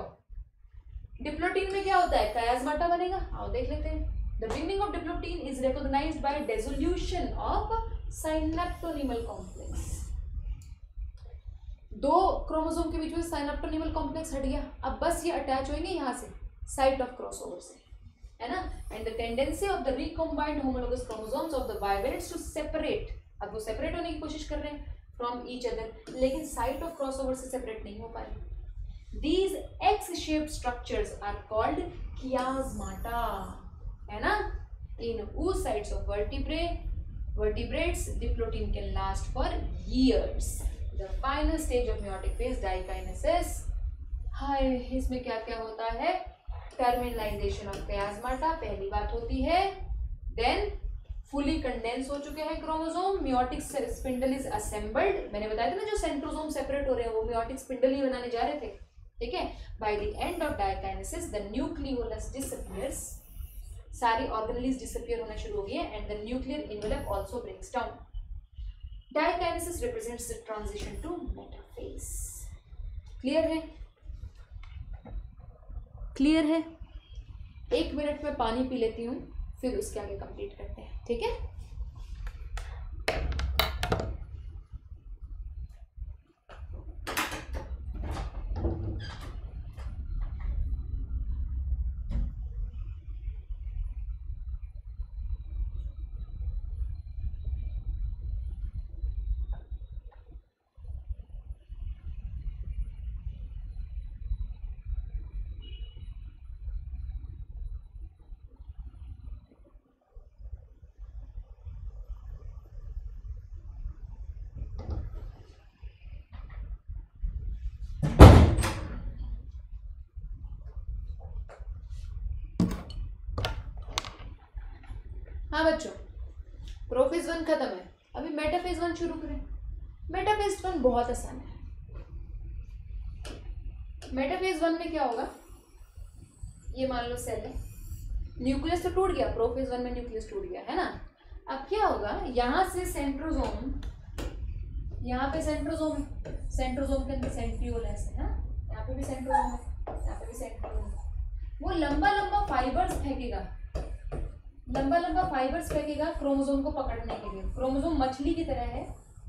Diplotene में क्या होता है? chiasmata बनेगा. आओ देख लेते हैं. The beginning of diplotin is recognized by dissolution of synaptonymal complex. दो क्रोमोसोम के बीच में साइनेप्टोनिमल कॉम्प्लेक्स हट गया. अब बस ये अटैच होंगे यहाँ से साइट ऑफ क्रॉसओवर से, है ना. And the tendency of the recombined homologous chromosomes of the bivalents to separate. अब वो सेपरेट होने की कोशिश कर रहे हैं फ्रॉम ईच अदर, लेकिन साइट ऑफ क्रॉसओवर से सेपरेट नहीं हो पा रहे. These X shaped structures are called chiasmata, है ना. इन oocytes of vertebrates diplotin can last for years. The final stage of meiotic phase, dikinesis. हाय, इसमें क्या क्या होता है? टर्मिनलाइजेशन ऑफ chiasmata पहली बात होती है. देन फुली कंडेंस हो चुके हैं chromosome. Meiotic spindle is assembled. मैंने बताया था ना, जो सेंट्रोसोम सेपरेट हो रहे हैं वो मियोटिक स्पिंडल ही बनाने जा रहे थे. ठीक है. By the end of diakinesis the nucleolus disappears. सारी ऑर्गेनेल्स डिसअपीयर होना शुरू हो गई है and the nuclear envelope also breaks down. Dikinesis represents the transition to metaphase. Clear है? क्लियर है? 1 मिनट में पानी पी लेती हूँ, फिर उसके आगे कंप्लीट करते हैं. ठीक है. हाँ बच्चों, प्रोफेज 1 खत्म है. अभी मेटाफेज 1 शुरू करें. मेटाफेज 1 बहुत आसान है. मेटाफेज 1 में क्या होगा? ये मान लो सेल है, न्यूक्लियस तो टूट गया. प्रोफेज 1 में न्यूक्लियस टूट गया, है ना. अब क्या होगा? यहाँ से सेंट्रोसोम, यहाँ पे सेंट्रोसोम है, सेंट्रोसोम के अंदर सेंट्रियोल है, यहाँ पे भी सेंट्रोसोम है, यहाँ पे भी सेंट्रियोल है. वो लंबा लंबा फाइबर्स फेंकेगा, क्रोमोसोम को पकड़ने के लिए. क्रोमोसोम मछली की तरह है,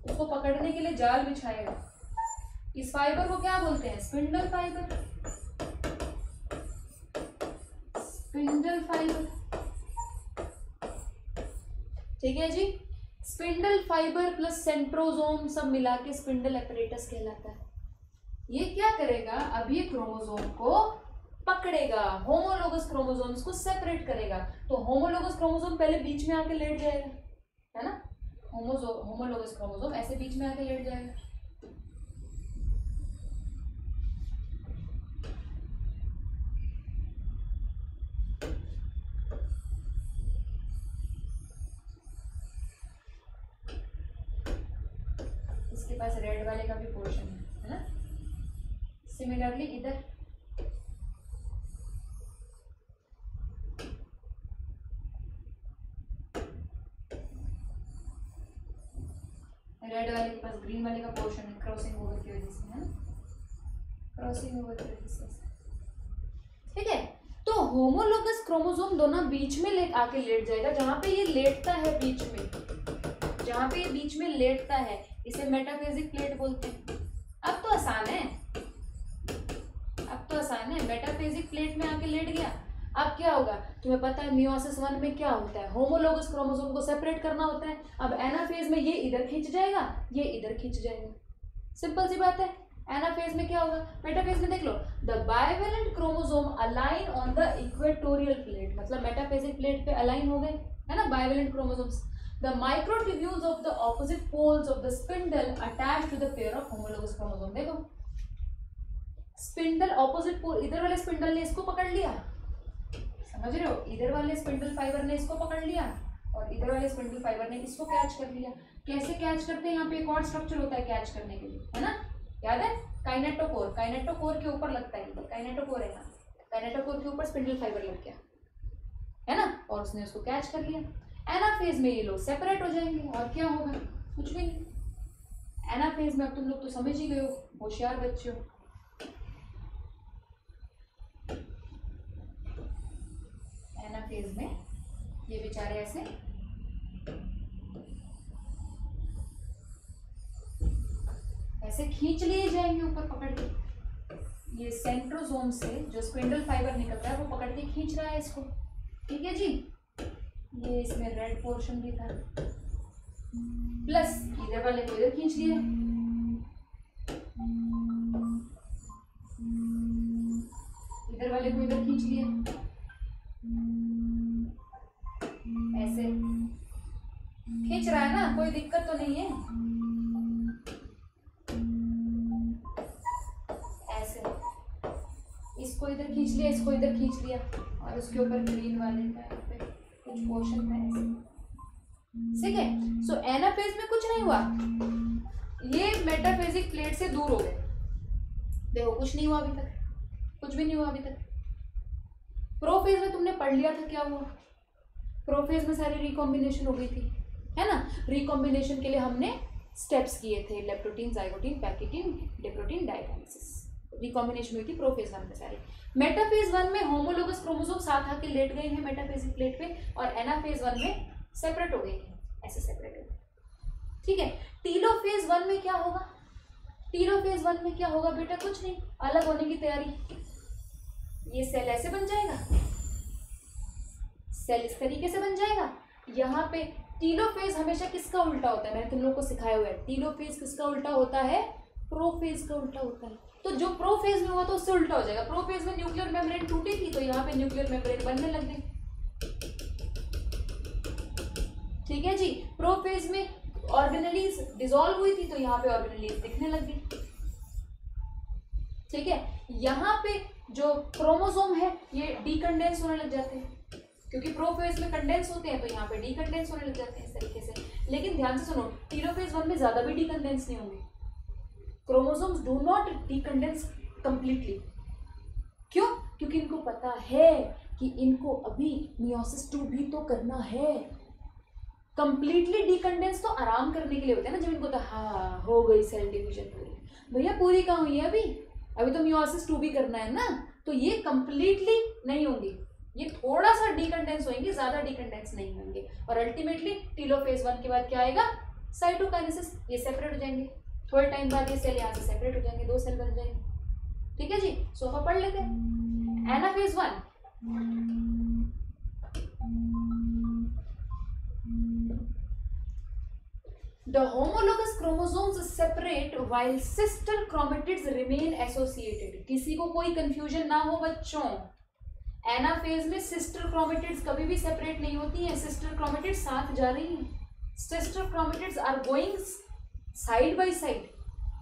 उसको पकड़ने के लिए जाल बिछाएगा. इस फाइबर को क्या बोलते हैं? Spindle fibre. स्पिंडल फाइबर, ठीक है जी. स्पिंडल फाइबर प्लस सेंट्रोसोम सब मिला के स्पिंडल एपरेटस कहलाता है. ये क्या करेगा? अब ये क्रोमोसोम को पकड़ेगा, होमोलोगस क्रोमोसोम्स को सेपरेट करेगा. तो होमोलोगस क्रोमोसोम पहले बीच में आके लेट जाएगा, है ना. होमोलोगस क्रोमोसोम ऐसे बीच में आके लेट जाएगा. इसके पास रेड वाले का भी पोर्शन है ना। सिमिलरली इधर रेड वाले के पास ग्रीन वाले का पोर्शन है, क्रॉसिंग ओवर की वजह से, है ना, क्रॉसिंग ओवर की वजह से। ठीक है, तो होमोलोगस क्रोमोसोम दोनों बीच में आके लेट जाएगा, जहां पे ये लेटता है बीच में, जहां पे ये बीच में लेटता है, इसे मेटाफेजिक प्लेट बोलते हैं। अब तो आसान है, अब तो आसान है, मेटाफेजिक प्लेट में आके लेट गया। अब क्या होगा, तुम्हें पता है मियोसिस 1 में क्या होता है, होमोलोगस क्रोमोसोम को सेपरेट करना होता है। अब एनाफेज में ये इधर खींच जाएगा, ये इधर खींच जाएगा, सिंपल सी बात है। एनाफेज में क्या होगा, मेटाफेज में देख लो, the bivalent chromosome align on the equatorial plate, मतलब मेटाफेजिक प्लेट पे अलाइन हो गए, है ना, bivalent chromosomes. The microtubules of the opposite poles of the spindle attached to the pair of homologous chromosome. देखो स्पिंडल ऑपोजिट पोल, इधर वाले spindle ने इसको पकड़ लिया, समझ रहे हो, इधर वाले स्पिंडल फाइबर ने इसको पकड़ लिया और इधर वाले स्पिंडल फाइबर ने इसको कैच कर लिया। कैसे कैच करते हैं, यहाँ पे एक और स्ट्रक्चर होता है कैच करने के लिए, है ना, याद है, काइनेटोकोर, काइनेटोकोर के ऊपर लगता है, काइनेटोकोर है ना, काइनेटोकोर के ऊपर स्पिंडल फाइबर लग गया, है ना, और उसने उसको कैच कर लिया। एनाफेज में ये लोग सेपरेट हो जाएंगे और क्या होगा, कुछ भी नहीं। एनाफेज में अब तुम लोग तो समझ ही गए हो, होशियार बच्चे हो। एनाफेज में ये बेचारे ऐसे ऐसे खींच लिए जाएंगे ऊपर पकड़ के, ये सेंट्रोसोम से जो स्पिंडल फाइबर निकलता है वो पकड़ के खींच रहा है इसको, ठीक है जी। ये इसमें रेड पोर्शन भी था, प्लस इधर वाले को इधर खींच लिया, इधर वाले को इधर खींच लिया, ऐसे खींच रहा है ना, कोई दिक्कत तो नहीं है। ऐसे इसको इधर खींच लिया, इसको इधर खींच लिया और उसके ऊपर ग्रीन वाले का पे कुछ पोर्शन था ऐसे, ठीक है। सो एनाफेज में कुछ नहीं हुआ, ये मेटाफेजिक प्लेट से दूर हो गए, देखो कुछ नहीं हुआ अभी तक, कुछ भी नहीं हुआ अभी तक। प्रोफेज में तुमने पढ़ लिया था क्या हुआ, प्रोफेज में सारी रिकॉम्बिनेशन हो गई थी, है ना। रिकॉम्बिनेशन के लिए हमने स्टेप्स किए थे, leptotene, zygotene, pachytene, diplotene, diakinesis, recombination हुई थी प्रोफेज 1 में सारी। मेटाफेज 1 में होमोलोगस क्रोमोसोम साथ आके लेट गए हैं मेटाफेजिक प्लेट पे, और एनाफेज 1 में सेपरेट हो गए हैं, ऐसे सेपरेट हो गए, ठीक है। टीलोफेज 1 में क्या होगा, टीलोफेज 1 में क्या होगा बेटा, कुछ नहीं, अलग होने की तैयारी। ये सेल ऐसे बन जाएगा, सेल इस तरीके से बन जाएगा। यहाँ पे टीलोफेज हमेशा किसका उल्टा होता है, मैंने तुम लोग को सिखाया हुआ है, टीलोफेज किसका उल्टा होता है, प्रोफेज का उल्टा होता है। तो जो प्रोफेज में हुआ तो उससे उल्टा हो जाएगा। प्रोफेज में न्यूक्लियर मेम्ब्रेन टूटी थी तो यहाँ पे न्यूक्लियर मेम्ब्रेन बनने लग गई, ठीक है जी। प्रोफेज में ऑर्गेनेलीज डिसॉल्व हुई थी तो यहाँ पे ऑर्गेनेलीज दिखने लग गई, ठीक है। यहाँ पे जो क्रोमोसोम है ये डीकंडेंस होने लग जाते हैं, क्योंकि प्रोफेज में कंडेंस होते हैं तो यहाँ पे डीकंडेंस होने लग जाते हैं इस तरीके से। लेकिन ध्यान से सुनो, टीलोफेज 1 में ज्यादा भी डीकंडेंस नहीं होंगे, chromosomes do not decondense completely. क्यों, क्योंकि इनको पता है कि इनको अभी मियोसिस 2 भी तो करना है। कंप्लीटली डीकंडेंस तो आराम करने के लिए होता है ना, जब इनको तो हाँ हो गई सेल डिवीजन पूरी, भैया पूरी कहाँ हुई है अभी तो मियोसिस 2 भी करना है ना, तो ये कंप्लीटली नहीं होंगी, ये थोड़ा सा डीकंडेंस होंगे, ज्यादा डीकंडेंस नहीं होंगे। और अल्टीमेटली टीलोफेज 1 के बाद क्या आएगा, साइटोकाइनेसिस, ये सेपरेट हो जाएंगे, थोड़े टाइम बाद ये सेल यहाँ से सेपरेट हो जाएंगे, 2 सेल बन जाएंगे, ठीक है जी। सोफा पढ़ लेते हैं। Anaphase 1, the homologous chromosomes separate while sister chromatids remain associated। किसी को कोई कंफ्यूजन ना हो बच्चों, एनाफेज में सिस्टर क्रोमेटिड्स कभी भी सेपरेट नहीं होती हैं, सिस्टर क्रोमेटिड्स साथ जा रही हैं, sister chromatids are going side by side,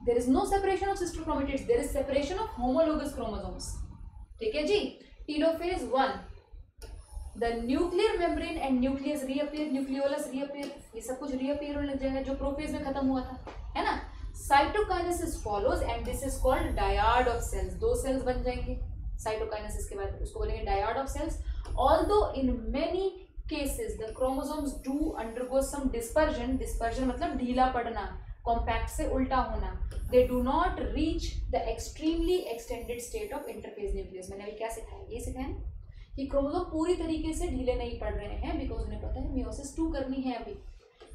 there is no separation of sister chromatids, there is separation of homologous chromosomes, ठीक है जी। Telophase 1, the nuclear membrane and nucleus reappear, nucleolus reappear, ये सब कुछ रीअपियर होने लग जाएगा जो प्रोफेज में खत्म हुआ था, है ना। Cytokinesis follows and this is called dyad of cells. 2 cells बन जाएंगे साइटोकाइनेसिस के बाद, उसको बोलेंगे dyad of cells. Although in many cases the chromosomes do undergo some dispersion. Dispersion मतलब ढीला पड़ना, कॉम्पैक्ट से उल्टा होना. They do not reach the extremely extended state of interphase nucleus. मैंने अभी क्या सिखाया, ये सिखाया कि क्रोमोसोम पूरी तरीके से ढीले नहीं पड़ रहे हैं बिकॉज उन्हें पता है मियोसिस 2 करनी है अभी.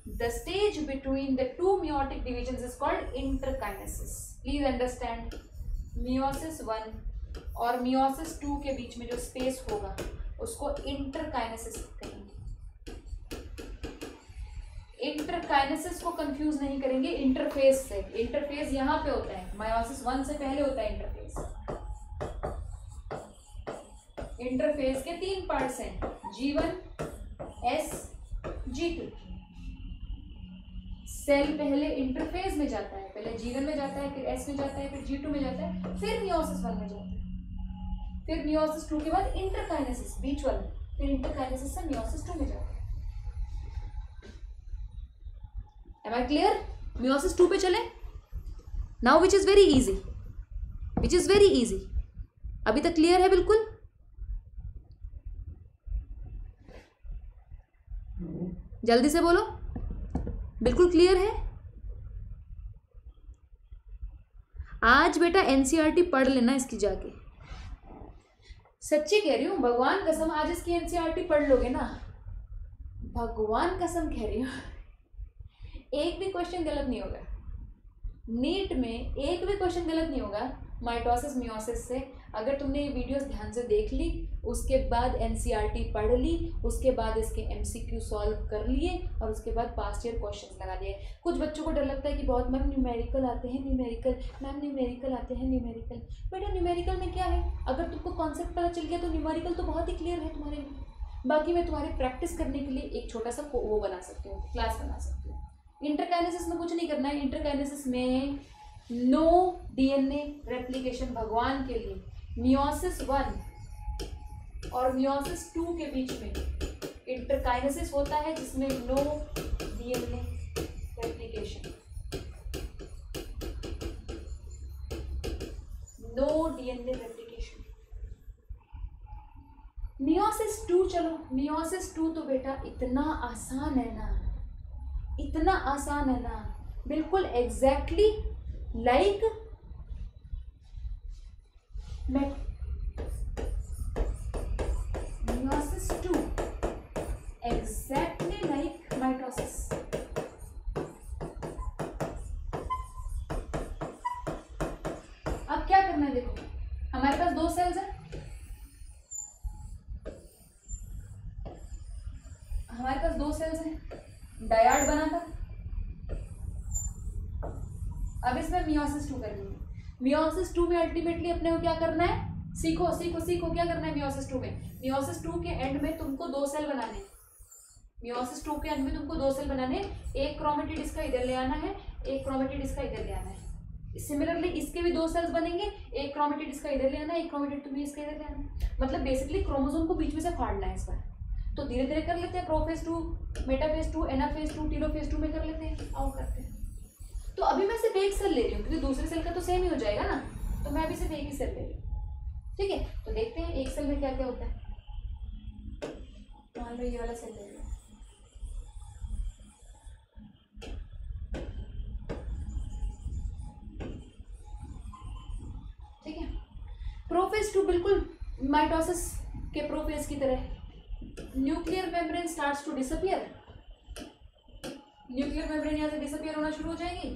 The stage between the 2 meiotic divisions is called interkinesis. Please understand, meiosis 1 और मियोसिस 2 के बीच में जो स्पेस होगा उसको इंटरकाइनेसिस कहेंगे. इंटरकाइनेसिस को कंफ्यूज नहीं करेंगे इंटरफेस से. इंटरफेस यहाँ पे होता है, मायोसिस 1 से पहले होता है इंटरफेस. इंटरफेस के 3 पार्ट्स हैं, G1, S, G2. सेल पहले इंटरफेस में जाता है, पहले G1 में जाता है, फिर S में जाता है, फिर G2 में जाता है, फिर मियोसिस 1 में जाता है, फिर मियोसिस 2 के बाद इंटरकाइनेसिस बीच वाला, फिर इंटरकाइनेसिस से मियोसिस 2 में जाता है. Am I clear? मियोसिस 2 पे चले now, which is very easy, which is very easy. अभी तक क्लियर है बिल्कुल? जल्दी से बोलो, बिल्कुल क्लियर है? आज बेटा एनसीईआरटी पढ़ लेना इसकी जाके, सच्ची कह रही हूँ, भगवान कसम, आज इसकी एनसीईआरटी पढ़ लोगे ना, भगवान कसम कह रही हूँ, एक भी क्वेश्चन गलत नहीं होगा. नीट में एक भी क्वेश्चन गलत नहीं होगा माइटोसिस मियोसिस से. अगर तुमने ये वीडियोस ध्यान से देख ली, उसके बाद एनसीईआरटी पढ़ ली, उसके बाद इसके एमसीक्यू सॉल्व कर लिए और उसके बाद पास्ट ईयर क्वेश्चंस लगा लिए. कुछ बच्चों को डर लगता है कि बहुत मैम न्यूमेरिकल आते हैं, न्यूमेरिकल मैम न्यूमेरिकल आते हैं, न्यूमेरिकल. बेटा न्यूमेरिकल में क्या है, अगर तुमको कॉन्सेप्ट पता चल गया तो न्यूमेरिकल तो बहुत ही क्लियर है तुम्हारे लिए. बाकी मैं तुम्हारी प्रैक्टिस करने के लिए एक छोटा सा वो बना सकती हूँ, क्लास बना सकती हूँ. इंटरकाइनेसिस में कुछ नहीं करना है. इंटरकाइनेसिस में नो डीएनए रेप्लिकेशन, भगवान के लिए. मियोसिस 1 और मियोसिस 2 के बीच में इंटरकाइनेसिस होता है जिसमें no DNA replication, no DNA replication. Meiosis 2, चलो मियोसिस 2 तो बेटा इतना आसान है ना, इतना आसान है ना, बिल्कुल exactly like meiosis 2, exactly like mitosis. अब क्या करना है, देखो हमारे पास 2 सेल्स हैं, हमारे पास 2 सेल्स हैं, डायड बना था. अब इसमें मियोसिस 2 करनी है. मियोसिस 2 में अल्टीमेटली अपने को क्या करना है, सीखो सीखो सीखो, क्या करना है मियोसिस 2 में. मियोसिस 2 के एंड में तुमको 2 सेल बनाने हैं. मियोसिस 2 के एंड में तुमको 2 सेल बनाने हैं. एक क्रोमेटिड इसका इधर ले आना है, एक क्रोमेटिड इसका इधर ले आना है. सिमिलरली इसके भी 2 सेल्स बनेंगे, एक क्रोमेटिड इसका इधर ले आना है, एक क्रोमेटिड तुम्हें इसका इधर ले आना है. मतलब बेसिकली क्रोमोसोम को बीच में से फाड़ना है इस बार. तो धीरे धीरे कर लेते हैं, प्रोफेज 2, मेटाफेज 2, एनाफेज 2, टीलोफेज 2 में कर लेते हैं. आओ करते हैं. तो अभी मैं सिर्फ एक सेल ले रही हूँ क्योंकि दूसरे सेल का तो सेम ही हो जाएगा ना, तो मैं अभी सिर्फ एक ही सेल ले रही हूँ. ठीक है, तो देखते हैं एक सेल में क्या क्या होता है. मान लो ये वाला सेल ले लिया, ठीक है. प्रोफेज 2 बिल्कुल माइटोसिस के प्रोफेज की तरह. Nuclear membrane starts to disappear, nuclear membrane यहाँ से डिसअपियर होना शुरू हो जाएगी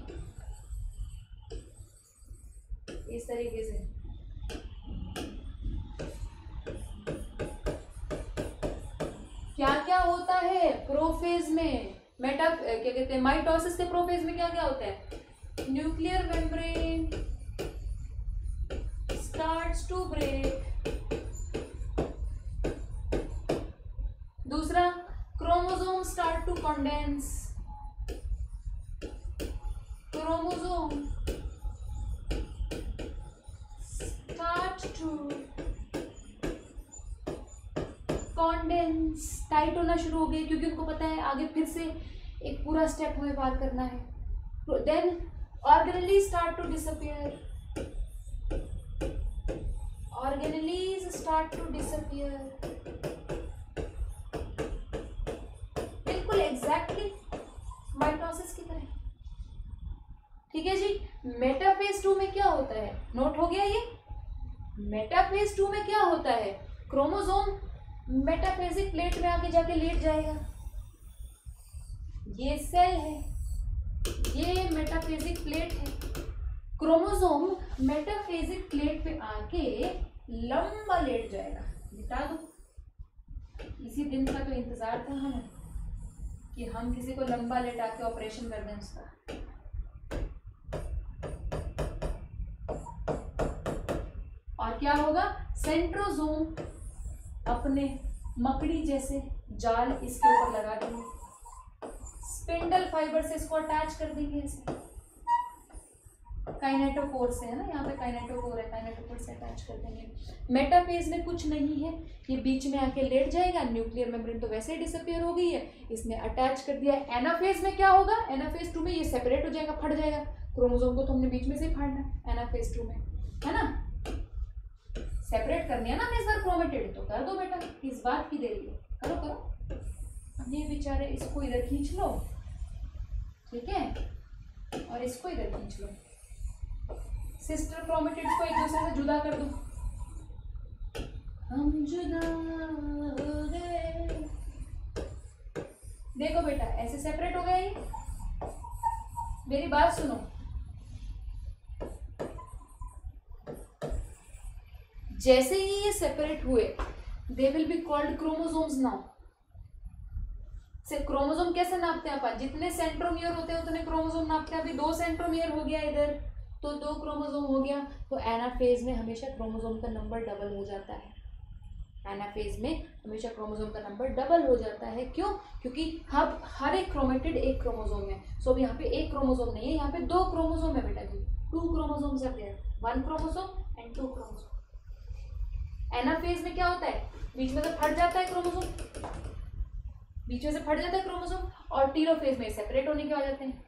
इस तरीके से. क्या क्या होता है प्रोफेज में, क्या कहते हैं माइटोसिस के प्रोफेज में क्या क्या होता है. Nuclear membrane starts to break. दूसरा, chromosome start to condense. Chromosome start to condense, tight होना शुरू हो गए क्योंकि उनको पता है आगे फिर से एक पूरा स्टेप हमें पार करना है. Then organelles start to disappear. Organelles start to disappear. बिल्कुल एग्जैक्टली माइटोसिस की तरह। ठीक है जी। मेटाफेज 2 में क्या होता है, नोट हो गया ये। मेटाफेज 2 में क्या होता है, क्रोमोसोम मेटाफेजिक प्लेट में आके जाके लेट जाएगा। ये सेल है, ये मेटाफेजिक प्लेट है। क्रोमोसोम मेटाफेजिक प्लेट पे आके लंबा लेट जाएगा। बता दो, इसी दिन का तो इंतजार था हमें कि हम किसी को लंबा लेटा के ऑपरेशन कर दें उसका। और क्या होगा, सेंट्रोसोम अपने मकड़ी जैसे जाल इसके ऊपर लगा देंगे, स्पिंडल फाइबर से इसको अटैच कर देंगे ऐसे, काइनेटोकोर से, है ना, यहाँ पे काइनेटोकोर है, काइनेटोकोर से अटैच कर देंगे। मेटाफेज में कुछ नहीं है, ये बीच में आके लेट जाएगा, न्यूक्लियर मेम्ब्रेन तो वैसे ही डिसअपियर हो गई है, इसने अटैच कर दिया। एनाफेज में क्या होगा, एनाफेज 2 में ये सेपरेट हो जाएगा, फट जाएगा। क्रोमोसोम को तो हमने बीच में से ही फाड़ना है एनाफेज 2 में, है ना। सेपरेट करनी है ना हमें इस बार क्रोमेटिड, तो कर दो बेटा, किस बात की देरी है, करो करो। ये बेचारे इसको इधर खींच लो, ठीक है, और इसको इधर खींच लो। सिस्टर क्रोमेटिड्स को एक दूसरे से जुदा कर दो। हम जुदा हो गए। देखो बेटा, ऐसे सेपरेट हो गया ये। मेरी बात सुनो, जैसे ही ये सेपरेट हुए, they will be called chromosomes now. से क्रोमोसोम कैसे नापते हैं अपन, जितने सेंट्रोमियर होते हैं उतने क्रोमोसोम नापते हैं। अभी 2 सेंट्रोमियर हो गया इधर, तो 2 क्रोमोसोम हो गया। तो एनाफेज में हमेशा क्रोमोसोम का नंबर डबल हो जाता है। एनाफेज में हमेशा क्रोमोसोम का नंबर डबल हो जाता है। क्यों? क्योंकि हर एक क्रोमेटिड एक क्रोमोसोम है। सो अब यहाँ पे एक क्रोमोसोम नहीं है, यहाँ पे 2 क्रोमोसोम है बेटा जी। 2 chromosomes are there, 1 chromosome and 2 chromosome. Anaphase में क्या होता है, बीच में तो फट जाता है क्रोमोसोम, बीच में से फट जाता है क्रोमोसोम, और टीलोफेज में सेपरेट होने के आ जाते हैं।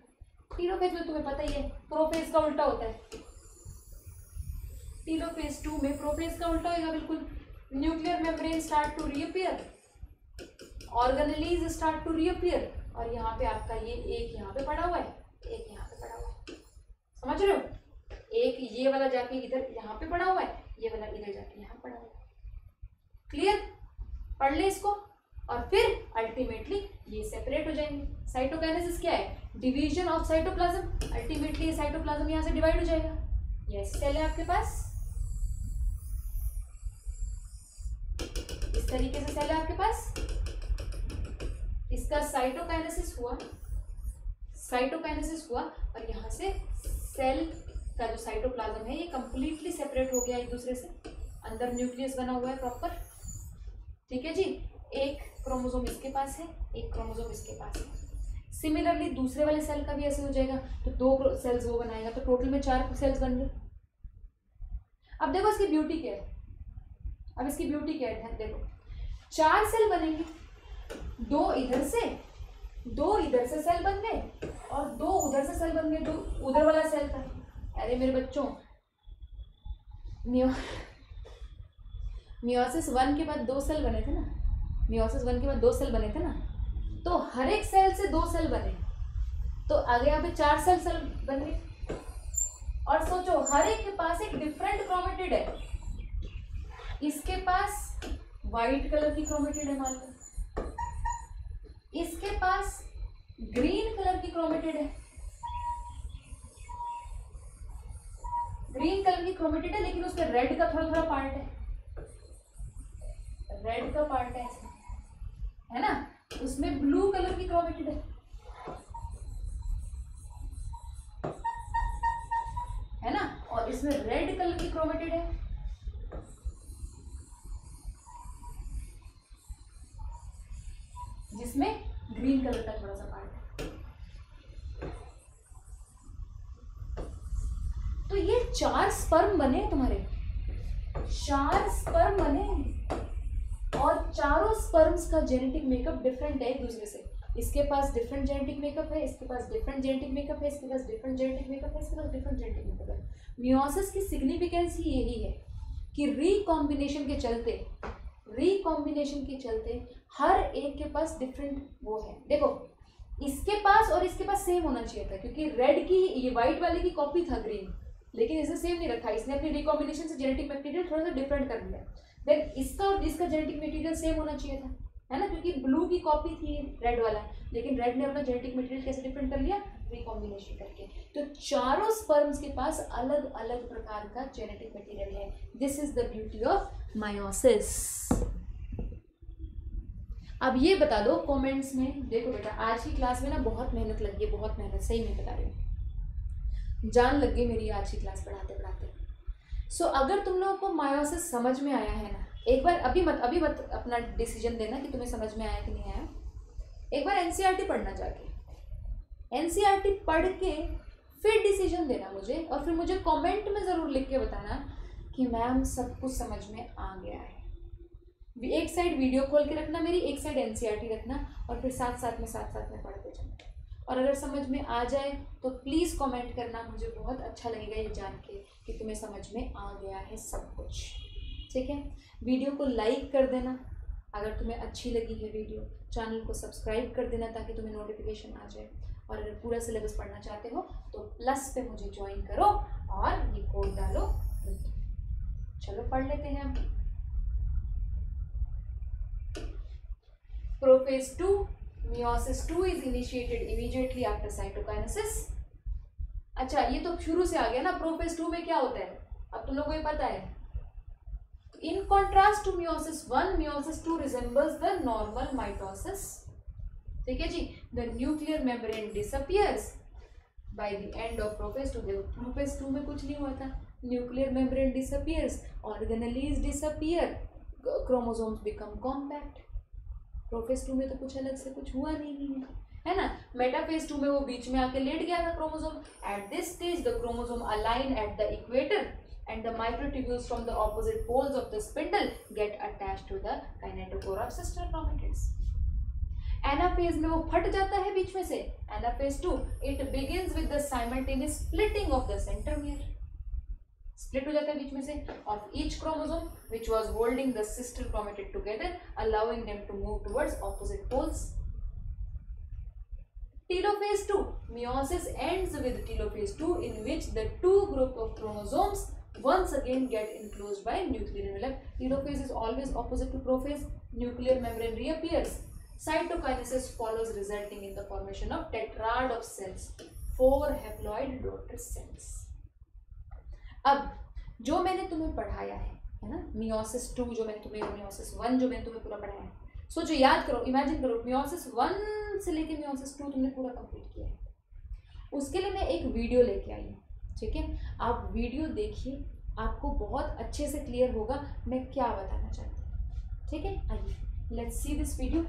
टीलोफेज में तुम्हें पता ही है, प्रोफेज का उल्टा होता है। टीलोफेज 2 में प्रोफेज का उल्टा होगा बिल्कुल। Nuclear membrane start to reappear, organelles start to reappear, और यहाँ पे आपका ये एक यहाँ पे पड़ा हुआ है, एक यहाँ पे पड़ा हुआ है, समझ रहे हो। एक ये वाला जाके इधर यहाँ पे पड़ा हुआ है, ये वाला इधर जाके यहाँ पड़ा हुआ है। क्लियर? पढ़ ले इसको। और फिर अल्टीमेटली ये सेपरेट हो जाएंगे। साइटोकाइनेसिस क्या है, division of cytoplasm. Ultimately cytoplasm यहाँ से डिवाइड हो जाएगा। ये सेल है आपके पास, इस तरीके से सेल है आपके पास। इसका साइटोकाइनेसिस हुआ, साइटोकाइनेसिस हुआ, और यहाँ से सेल का जो साइटोप्लाज्म है ये कंप्लीटली सेपरेट हो गया एक दूसरे से। अंदर न्यूक्लियस बना हुआ है प्रॉपर, ठीक है जी। एक क्रोमोसोम इसके पास है, एक क्रोमोसोम इसके पास है। सिमिलरली दूसरे वाले सेल का भी ऐसे हो जाएगा, तो 2 सेल्स वो बनाएगा, तो टोटल में 4 सेल्स बन गए। अब देखो इसकी ब्यूटी क्या है, अब इसकी ब्यूटी क्या है, देखो 4 सेल बनेंगे, 2 इधर से, 2 इधर से सेल बन गए, और 2 उधर से सेल बन गए, जो उधर वाला सेल था। अरे मेरे बच्चों, मियोसिस 1 के बाद 2 सेल बने थे ना, मियोसिस 1 के बाद 2 सेल बने थे ना, तो हर एक सेल से 2 सेल बने, तो आगे यहाँ पे 4 सेल बन गए। और सोचो, हर एक के पास एक डिफरेंट क्रोमेटिड है। इसके पास वाइट कलर की क्रोमेटिड है मान लो, इसके पास ग्रीन कलर की क्रोमेटिड है, ग्रीन कलर की क्रोमेटिड है, लेकिन उसमें रेड का थोड़ा थोड़ा पार्ट है, रेड का पार्ट है ना। उसमें ब्लू कलर की क्रोमेटिड है ना, और इसमें रेड कलर की क्रोमेटिड है। जिसमें ग्रीन कलर का थोड़ा सा पार्ट है। तो ये 4 स्पर्म बने तुम्हारे, 4 स्पर्म बने, और चारों स्पर्म्स का जेनेटिक मेकअप डिफरेंट है एक दूसरे से। इसके पास डिफरेंट जेनेटिक मेकअप है, इसके पास डिफरेंट जेनेटिक मेकअप है, इसके पास डिफरेंट जेनेटिक मेकअप है, इसके पास डिफरेंट जेनेटिक मेकअप है। मियोसिस की सिग्निफिकेंस ही यही है कि रिकॉम्बिनेशन के चलते हर एक के पास डिफरेंट वो है। देखो इसके पास और इसके पास सेम होना चाहिए था, क्योंकि रेड की ये व्हाइट वाले की कॉपी था ग्रीन, लेकिन इसे सेम नहीं रखा, इसने अपनी रिकॉम्बिनेशन से जेनेटिक मटेरियल थोड़ा सा डिफरेंट कर दिया। देन इसका और इसका जेनेटिक मटेरियल सेम होना चाहिए था, है ना, क्योंकि ब्लू की कॉपी थी रेड वाला, लेकिन रेड ने अपना जेनेटिक मटेरियल कैसे डिफरेंट कर लिया, रिकॉम्बिनेशन करके। तो चारों स्पर्म्स के पास अलग अलग प्रकार का जेनेटिक मटेरियल है। This is the beauty of meiosis. अब ये बता दो कमेंट्स में, देखो बेटा आज की क्लास में ना बहुत मेहनत लगी है, बहुत मेहनत, सही में बता रही हूँ, जान लग गई मेरी आज की क्लास पढ़ाते पढ़ाते। सो अगर तुम लोगों को मायोसिस समझ में आया है ना, एक बार अभी मत अपना डिसीजन देना कि तुम्हें समझ में आया कि नहीं आया। एक बार एनसीईआरटी पढ़ना जाके, एनसीईआरटी पढ़ के फिर डिसीजन देना मुझे, और फिर मुझे कमेंट में ज़रूर लिख के बताना कि मैम सब कुछ समझ में आ गया है। एक साइड वीडियो खोल के रखना मेरी, एक साइड एनसीईआरटी रखना, और फिर साथ साथ में पढ़ते जाना। और अगर समझ में आ जाए तो प्लीज़ कमेंट करना, मुझे बहुत अच्छा लगेगा ये जान के कि तुम्हें समझ में आ गया है सब कुछ। ठीक है, वीडियो को लाइक कर देना अगर तुम्हें अच्छी लगी है वीडियो, चैनल को सब्सक्राइब कर देना ताकि तुम्हें नोटिफिकेशन आ जाए, और अगर पूरा सिलेबस पढ़ना चाहते हो तो प्लस पे मुझे ज्वाइन करो और ये कोड डालो। चलो पढ़ लेते हैं हम। Prophase 2, meiosis 2 is initiated immediately after cytokinesis। अच्छा ये तो शुरू से आ गया ना, प्रोफेज 2 में क्या होता है अब तुम लोगों को ये पता है। In contrast to meiosis 1, meiosis 2 resembles the normal mitosis। ठीक है जी, the nuclear membrane disappears by the end of prophase 2। देखो प्रोफेज 2 में कुछ नहीं हुआ था, nuclear membrane disappears, organelles disappear, chromosomes become compact। Prophase 2 में तो कुछ अलग से कुछ हुआ नहीं है ना। मेटाफेज 2 में वो बीच में आके लेट गया था chromosome. At this stage the chromosome align at the equator and the microtubules from the opposite poles of the spindle get attached to the kinetochore of sister chromatids. Anaphase में वो फट जाता है बीच में से। Anaphase 2 it begins with the simultaneous splitting of the centromere, split हो जाता है बीच में से, of each chromosome which was holding the sister chromatid together allowing them to move towards opposite poles. Telophase 2, meiosis ends with telophase 2 in which the two group of chromosomes once again get enclosed by nuclear envelope। Telophase is always opposite to prophase, nuclear membrane reappears, cytokinesis follows resulting in the formation of tetrad of cells, 4 haploid daughter cells। अब जो मैंने तुम्हें पढ़ाया है ना, meiosis 2 जो मैंने तुम्हें, meiosis 1 जो मैंने तुम्हें पूरा पढ़ाया है, सोचो याद करो, इमेजिन करो meiosis 1 से लेके meiosis 2 तुमने पूरा कंप्लीट किया है। उसके लिए मैं एक वीडियो लेके आई हूँ, ठीक है, आप वीडियो देखिए, आपको बहुत अच्छे से क्लियर होगा मैं क्या बताना चाहती हूँ। ठीक है, आइए लेट्स सी दिस वीडियो।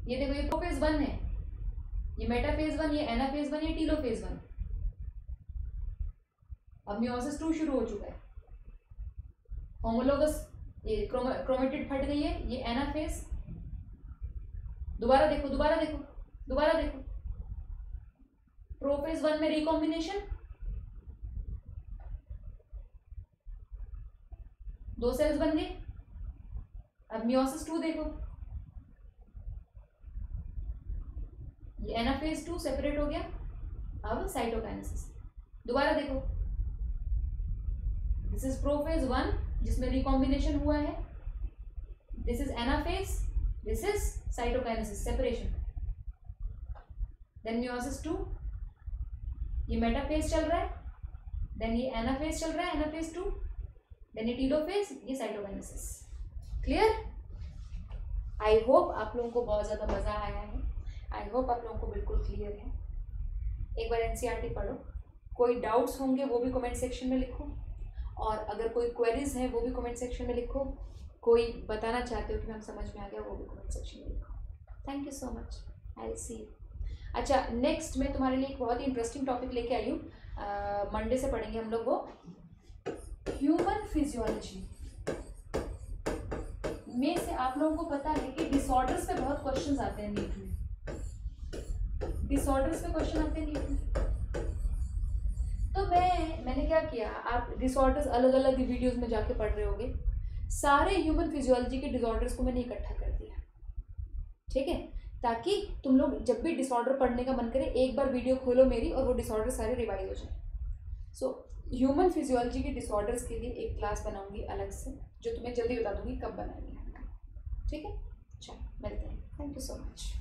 ये देखो ये प्रोफेज 1 है, ये मेटाफेज 1, ये एनाफेज 1, ये टीलोफेज 1। अब meiosis 2 शुरू हो चुका है, होमोलोगस ये क्रोमेटिड फट गई है, ये एनाफेज। दोबारा देखो दोबारा देखो दोबारा देखो, प्रोफेज 1 में रिकॉम्बिनेशन, 2 सेल्स बन गए। अब meiosis 2 देखो, ये एनाफेज 2 सेपरेट हो गया, अब साइटोकाइनेसिस। दोबारा देखो, दिस इज प्रोफेज 1 जिसमें रिकॉम्बिनेशन हुआ है, this is anaphase, this is cytokinesis separation. Then meiosis 2, ये मेटाफेज चल रहा है, देन ये एनाफेज चल रहा है, एनाफेज 2, देन ये टीलोफेज, ये साइटोकाइनेसिस। क्लियर? आई होप आप लोगों को बहुत ज़्यादा मज़ा आया है, आई होप आप लोगों को बिल्कुल क्लियर है। एक बार एनसीईआरटी पढ़ो, कोई डाउट्स होंगे वो भी कमेंट सेक्शन में लिखो, और अगर कोई क्वेरीज है वो भी कमेंट सेक्शन में लिखो, कोई बताना चाहते हो कि मैम समझ में आ गया वो भी कमेंट सेक्शन में लिखो। Thank you so much, I will see you. अच्छा नेक्स्ट मैं तुम्हारे लिए एक बहुत ही इंटरेस्टिंग टॉपिक लेके आई हूँ, मंडे से पढ़ेंगे हम लोग वो ह्यूमन फिजियोलॉजी में से आप लोगों को पता है कि डिसऑर्डर्स पे बहुत क्वेश्चंस आते हैं नीट में, डिसऑर्डर्स पे क्वेश्चन आते हैं नीट में। तो मैंने क्या किया, आप डिसऑर्डर्स अलग अलग वीडियोस में जाके पढ़ रहे होगे, सारे ह्यूमन फिजियोलॉजी के डिसऑर्डर्स को मैंने इकट्ठा कर दिया, ठीक है, ताकि तुम लोग जब भी डिसऑर्डर पढ़ने का मन करे एक बार वीडियो खोलो मेरी और वो डिसऑर्डर सारे रिवाइज हो जाए। सो ह्यूमन फिजियोलॉजी के डिसऑर्डर्स के लिए एक क्लास बनाऊंगी अलग से, जो तुम्हें जल्दी बता दूंगी कब बनानी है, ठीक है। चलो मिलते हैं, थैंक यू सो मच।